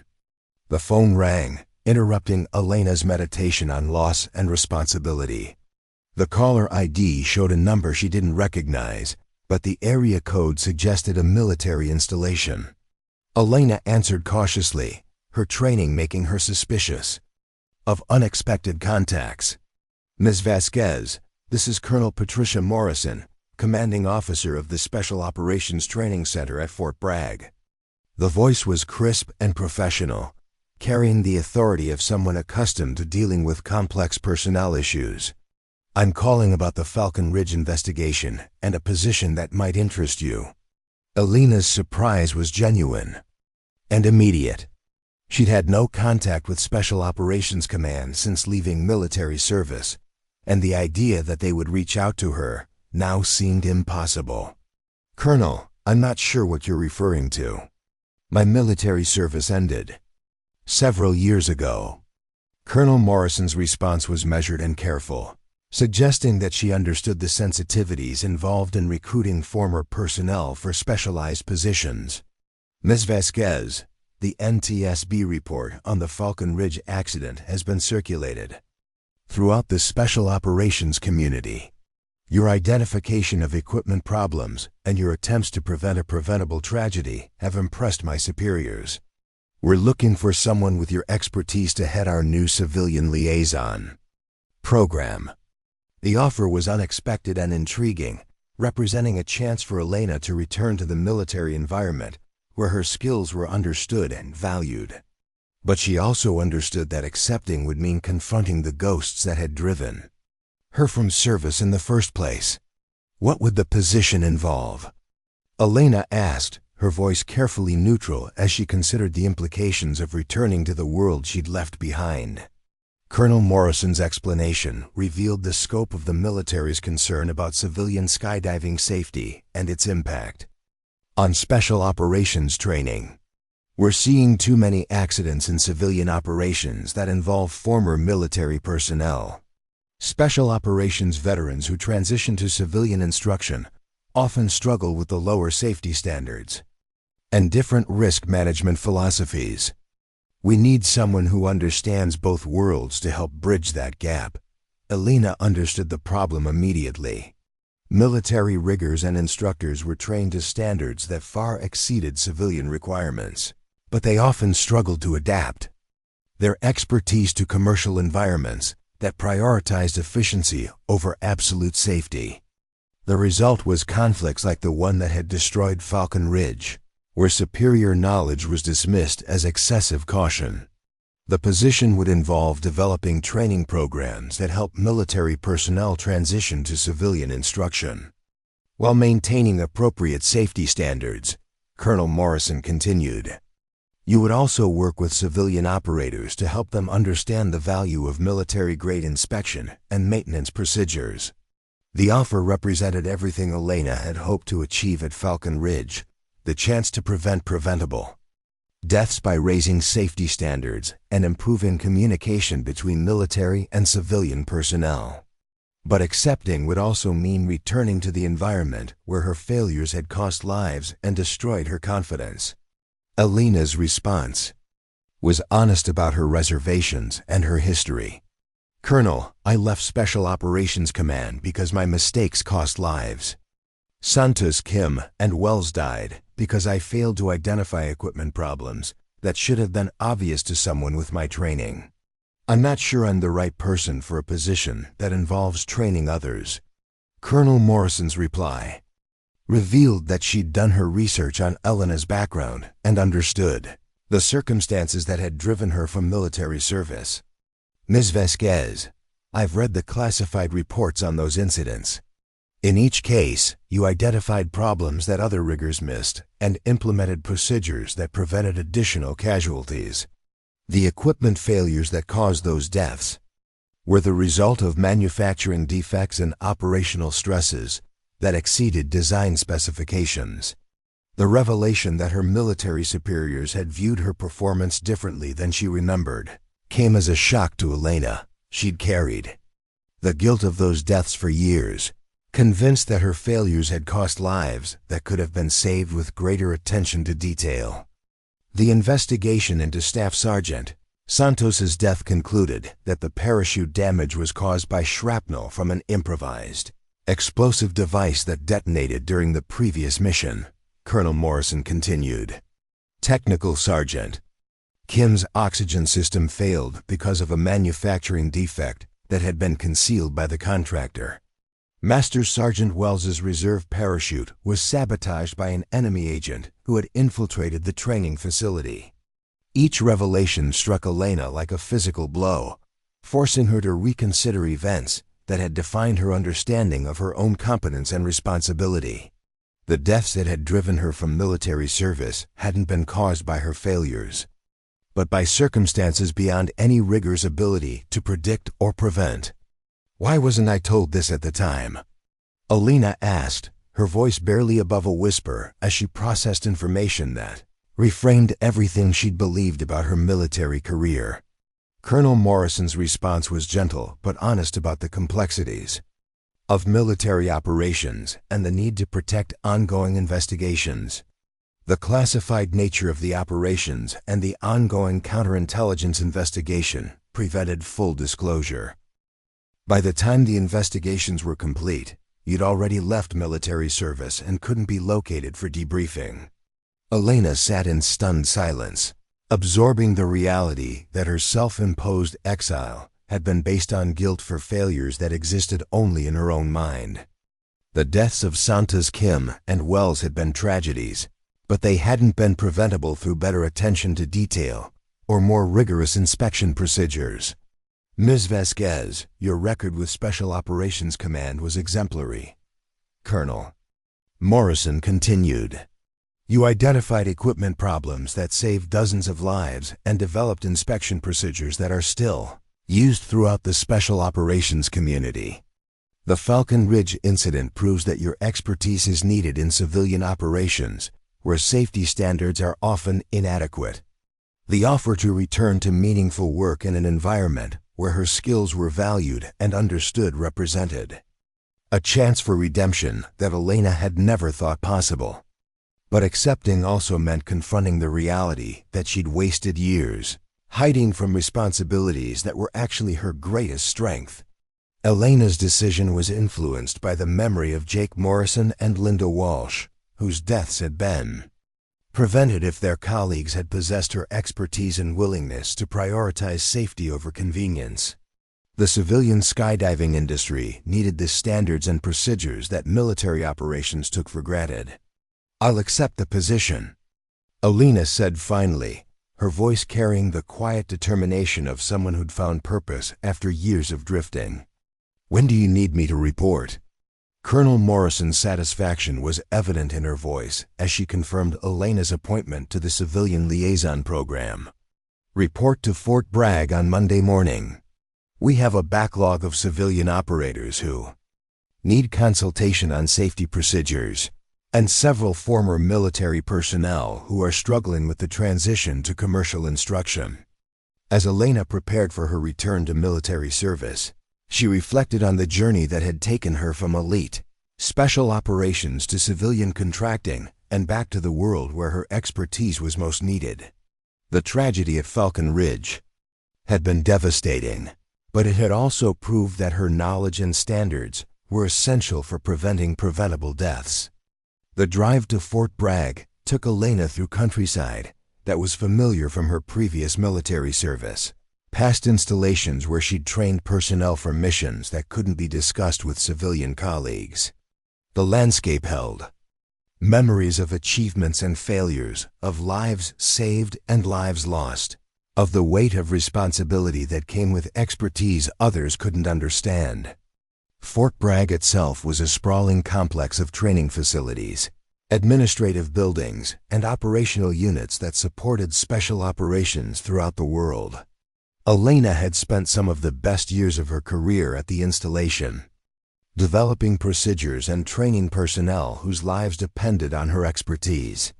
A: The phone rang, interrupting Elena's meditation on loss and responsibility. The caller ID showed a number she didn't recognize, but the area code suggested a military installation. Elena answered cautiously, her training making her suspicious of unexpected contacts. "Ms. Vasquez, this is Colonel Patricia Morrison, commanding officer of the Special Operations Training Center at Fort Bragg." The voice was crisp and professional, carrying the authority of someone accustomed to dealing with complex personnel issues. "I'm calling about the Falcon Ridge investigation and a position that might interest you." Elena's surprise was genuine and immediate. She'd had no contact with Special Operations Command since leaving military service, and the idea that they would reach out to her now seemed impossible. "Colonel, I'm not sure what you're referring to. My military service ended several years ago." Colonel Morrison's response was measured and careful, suggesting that she understood the sensitivities involved in recruiting former personnel for specialized positions. "Ms. Vasquez, the NTSB report on the Falcon Ridge accident has been circulated throughout the special operations community. Your identification of equipment problems and your attempts to prevent a preventable tragedy have impressed my superiors. We're looking for someone with your expertise to head our new civilian liaison program. The offer was unexpected and intriguing, representing a chance for Elena to return to the military environment where her skills were understood and valued. But she also understood that accepting would mean confronting the ghosts that had driven her from service in the first place. What would the position involve? Elena asked, her voice carefully neutral as she considered the implications of returning to the world she'd left behind. Colonel Morrison's explanation revealed the scope of the military's concern about civilian skydiving safety and its impact on special operations training. We're seeing too many accidents in civilian operations that involve former military personnel. Special operations veterans who transition to civilian instruction often struggle with the lower safety standards and different risk management philosophies. We need someone who understands both worlds to help bridge that gap. Elena understood the problem immediately. Military riggers and instructors were trained to standards that far exceeded civilian requirements, but they often struggled to adapt their expertise to commercial environments that prioritized efficiency over absolute safety. The result was conflicts like the one that had destroyed Falcon Ridge, where superior knowledge was dismissed as excessive caution. The position would involve developing training programs that help military personnel transition to civilian instruction, while maintaining appropriate safety standards. Colonel Morrison continued. You would also work with civilian operators to help them understand the value of military-grade inspection and maintenance procedures. The offer represented everything Elena had hoped to achieve at Falcon Ridge, the chance to prevent preventable deaths by raising safety standards and improving communication between military and civilian personnel. But accepting would also mean returning to the environment where her failures had cost lives and destroyed her confidence. Elena's response was honest about her reservations and her history. Colonel, I left Special Operations Command because my mistakes cost lives. Santos, Kim, and Wells died because I failed to identify equipment problems that should have been obvious to someone with my training. I'm not sure I'm the right person for a position that involves training others. Colonel Morrison's reply revealed that she'd done her research on Elena's background and understood the circumstances that had driven her from military service. Ms. Vasquez, I've read the classified reports on those incidents. In each case, you identified problems that other riggers missed and implemented procedures that prevented additional casualties. The equipment failures that caused those deaths were the result of manufacturing defects and operational stresses that exceeded design specifications. The revelation that her military superiors had viewed her performance differently than she remembered came as a shock to Elena. She'd carried the guilt of those deaths for years, convinced that her failures had cost lives that could have been saved with greater attention to detail. The investigation into Staff Sergeant Santos's death concluded that the parachute damage was caused by shrapnel from an improvised explosive device that detonated during the previous mission. Colonel Morrison continued. Technical Sergeant Kim's oxygen system failed because of a manufacturing defect that had been concealed by the contractor. Master Sergeant Wells's reserve parachute was sabotaged by an enemy agent who had infiltrated the training facility. Each revelation struck Elena like a physical blow, forcing her to reconsider events that had defined her understanding of her own competence and responsibility. The deaths that had driven her from military service hadn't been caused by her failures, but by circumstances beyond any rigger's ability to predict or prevent. Why wasn't I told this at the time? Elena asked, her voice barely above a whisper as she processed information that reframed everything she'd believed about her military career. Colonel Morrison's response was gentle but honest about the complexities of military operations and the need to protect ongoing investigations. The classified nature of the operations and the ongoing counterintelligence investigation prevented full disclosure. By the time the investigations were complete, You'd already left military service and couldn't be located for debriefing. Elena sat in stunned silence, absorbing the reality that her self-imposed exile had been based on guilt for failures that existed only in her own mind. The deaths of Santos Kim and Wells had been tragedies, but they hadn't been preventable through better attention to detail or more rigorous inspection procedures. Ms. Vasquez, your record with Special Operations Command was exemplary. Colonel Morrison continued. You identified equipment problems that saved dozens of lives and developed inspection procedures that are still used throughout the special operations community. The Falcon Ridge incident proves that your expertise is needed in civilian operations, where safety standards are often inadequate. The offer to return to meaningful work in an environment where her skills were valued and understood represented a chance for redemption that Elena had never thought possible. But accepting also meant confronting the reality that she'd wasted years hiding from responsibilities that were actually her greatest strength. Elena's decision was influenced by the memory of Jake Morrison and Linda Walsh, whose deaths had been prevented if their colleagues had possessed her expertise and willingness to prioritize safety over convenience. The civilian skydiving industry needed the standards and procedures that military operations took for granted. I'll accept the position, Elena said finally, her voice carrying the quiet determination of someone who'd found purpose after years of drifting. When do you need me to report? Colonel Morrison's satisfaction was evident in her voice as she confirmed Elena's appointment to the Civilian Liaison Program. Report to Fort Bragg on Monday morning. We have a backlog of civilian operators who need consultation on safety procedures, and several former military personnel who are struggling with the transition to commercial instruction. As Elena prepared for her return to military service, she reflected on the journey that had taken her from elite special operations to civilian contracting and back to the world where her expertise was most needed. The tragedy at Falcon Ridge had been devastating, but it had also proved that her knowledge and standards were essential for preventing preventable deaths. The drive to Fort Bragg took Elena through countryside that was familiar from her previous military service, past installations where she'd trained personnel for missions that couldn't be discussed with civilian colleagues. The landscape held memories of achievements and failures, of lives saved and lives lost, of the weight of responsibility that came with expertise others couldn't understand. Fort Bragg itself was a sprawling complex of training facilities, administrative buildings, and operational units that supported special operations throughout the world. Elena had spent some of the best years of her career at the installation, developing procedures and training personnel whose lives depended on her expertise.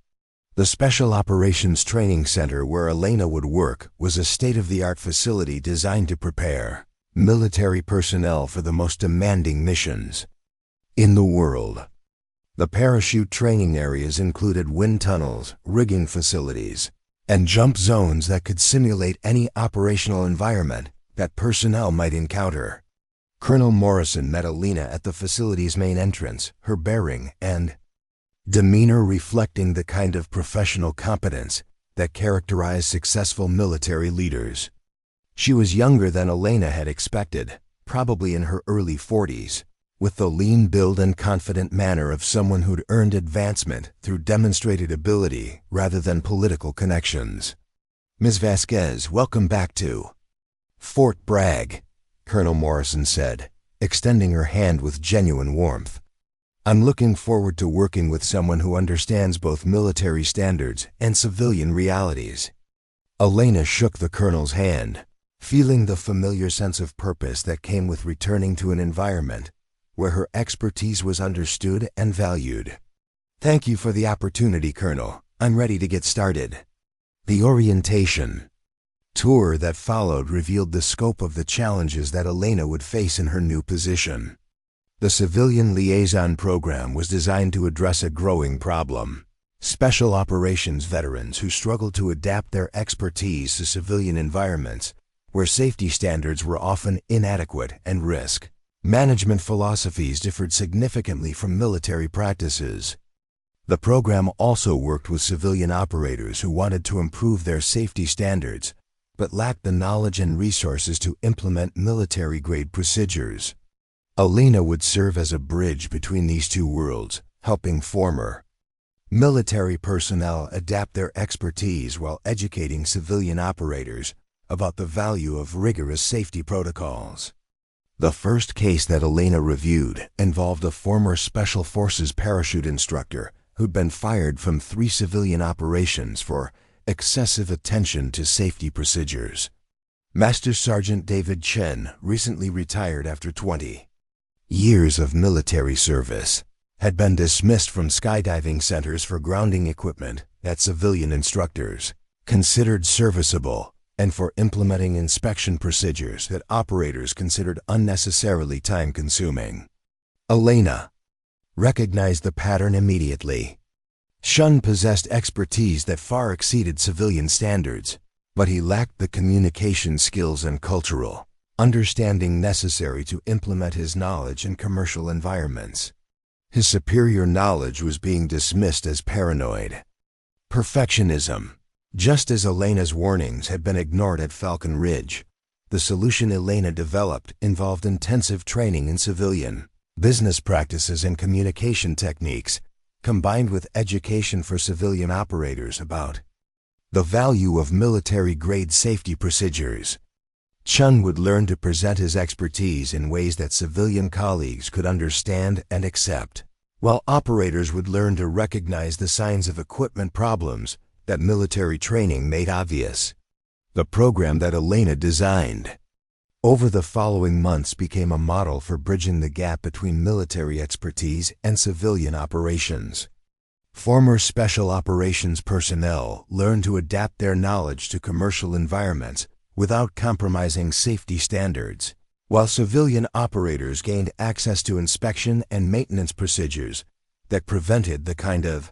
A: The Special Operations Training Center where Elena would work was a state-of-the-art facility designed to prepare military personnel for the most demanding missions in the world. The parachute training areas included wind tunnels, rigging facilities, and jump zones that could simulate any operational environment that personnel might encounter. Colonel Morrison met Elena at the facility's main entrance, her bearing and demeanor reflecting the kind of professional competence that characterized successful military leaders. She was younger than Elena had expected, probably in her early 40s, with the lean build and confident manner of someone who'd earned advancement through demonstrated ability rather than political connections. Ms. Vasquez, welcome back to Fort Bragg, Colonel Morrison said, extending her hand with genuine warmth. I'm looking forward to working with someone who understands both military standards and civilian realities. Elena shook the colonel's hand, feeling the familiar sense of purpose that came with returning to an environment where her expertise was understood and valued. Thank you for the opportunity, Colonel. I'm ready to get started. The orientation tour that followed revealed the scope of the challenges that Elena would face in her new position. The Civilian Liaison Program was designed to address a growing problem: special operations veterans who struggled to adapt their expertise to civilian environments where safety standards were often inadequate and risk Management philosophies differed significantly from military practices. The program also worked with civilian operators who wanted to improve their safety standards, but lacked the knowledge and resources to implement military-grade procedures. Elena would serve as a bridge between these two worlds, helping former military personnel adapt their expertise while educating civilian operators about the value of rigorous safety protocols. The first case that Elena reviewed involved a former Special Forces parachute instructor who'd been fired from 3 civilian operations for excessive attention to safety procedures. Master Sergeant David Chen recently retired after 20 years of military service, had been dismissed from skydiving centers for grounding equipment that civilian instructors considered serviceable and for implementing inspection procedures that operators considered unnecessarily time-consuming. Elena recognized the pattern immediately. Chen possessed expertise that far exceeded civilian standards, but he lacked the communication skills and cultural understanding necessary to implement his knowledge in commercial environments. His superior knowledge was being dismissed as paranoid perfectionism. Just as Elena's warnings had been ignored at Falcon Ridge, the solution Elena developed involved intensive training in civilian business practices and communication techniques, combined with education for civilian operators about the value of military-grade safety procedures. Chen would learn to present his expertise in ways that civilian colleagues could understand and accept, while operators would learn to recognize the signs of equipment problems that military training made obvious. The program that Elena designed over the following months became a model for bridging the gap between military expertise and civilian operations. Former special operations personnel learned to adapt their knowledge to commercial environments without compromising safety standards, while civilian operators gained access to inspection and maintenance procedures that prevented the kind of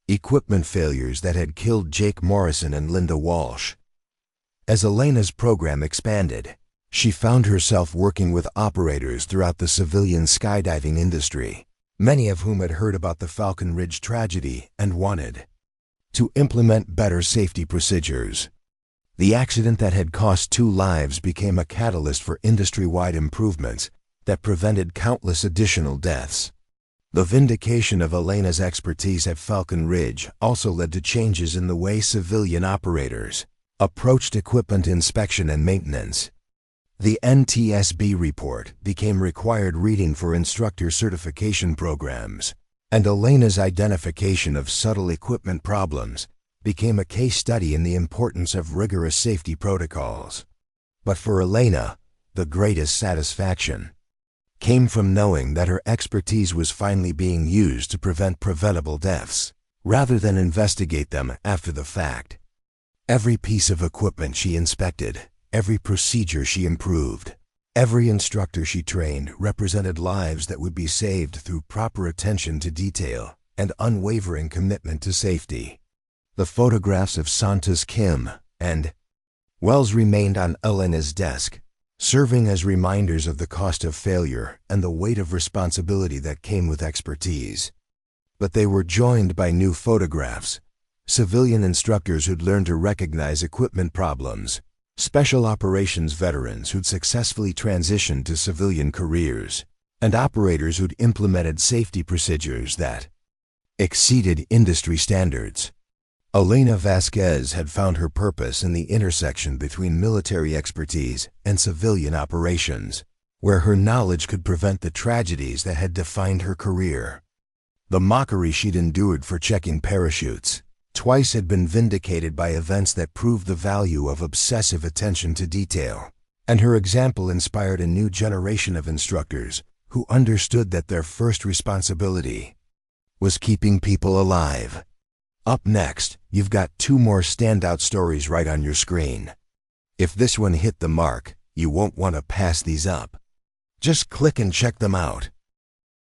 A: equipment failures that had killed Jake Morrison and Linda Walsh. As Elena's program expanded, she found herself working with operators throughout the civilian skydiving industry, many of whom had heard about the Falcon Ridge tragedy and wanted to implement better safety procedures. The accident that had cost 2 lives became a catalyst for industry-wide improvements that prevented countless additional deaths. The vindication of Elena's expertise at Falcon Ridge also led to changes in the way civilian operators approached equipment inspection and maintenance. The NTSB report became required reading for instructor certification programs, and Elena's identification of subtle equipment problems became a case study in the importance of rigorous safety protocols. But for Elena, the greatest satisfaction came from knowing that her expertise was finally being used to prevent preventable deaths, rather than investigate them after the fact. Every piece of equipment she inspected, every procedure she improved, every instructor she trained represented lives that would be saved through proper attention to detail and unwavering commitment to safety. The photographs of Santos Kim and Wells remained on Elena's desk, serving as reminders of the cost of failure and the weight of responsibility that came with expertise. But they were joined by new photographs, civilian instructors who'd learned to recognize equipment problems, special operations veterans who'd successfully transitioned to civilian careers, and operators who'd implemented safety procedures that exceeded industry standards. Elena Vasquez had found her purpose in the intersection between military expertise and civilian operations, where her knowledge could prevent the tragedies that had defined her career. The mockery she'd endured for checking parachutes twice had been vindicated by events that proved the value of obsessive attention to detail, and her example inspired a new generation of instructors who understood that their first responsibility was keeping people alive. Up next, you've got 2 more standout stories right on your screen. If this one hit the mark, you won't want to pass these up. Just click and check them out.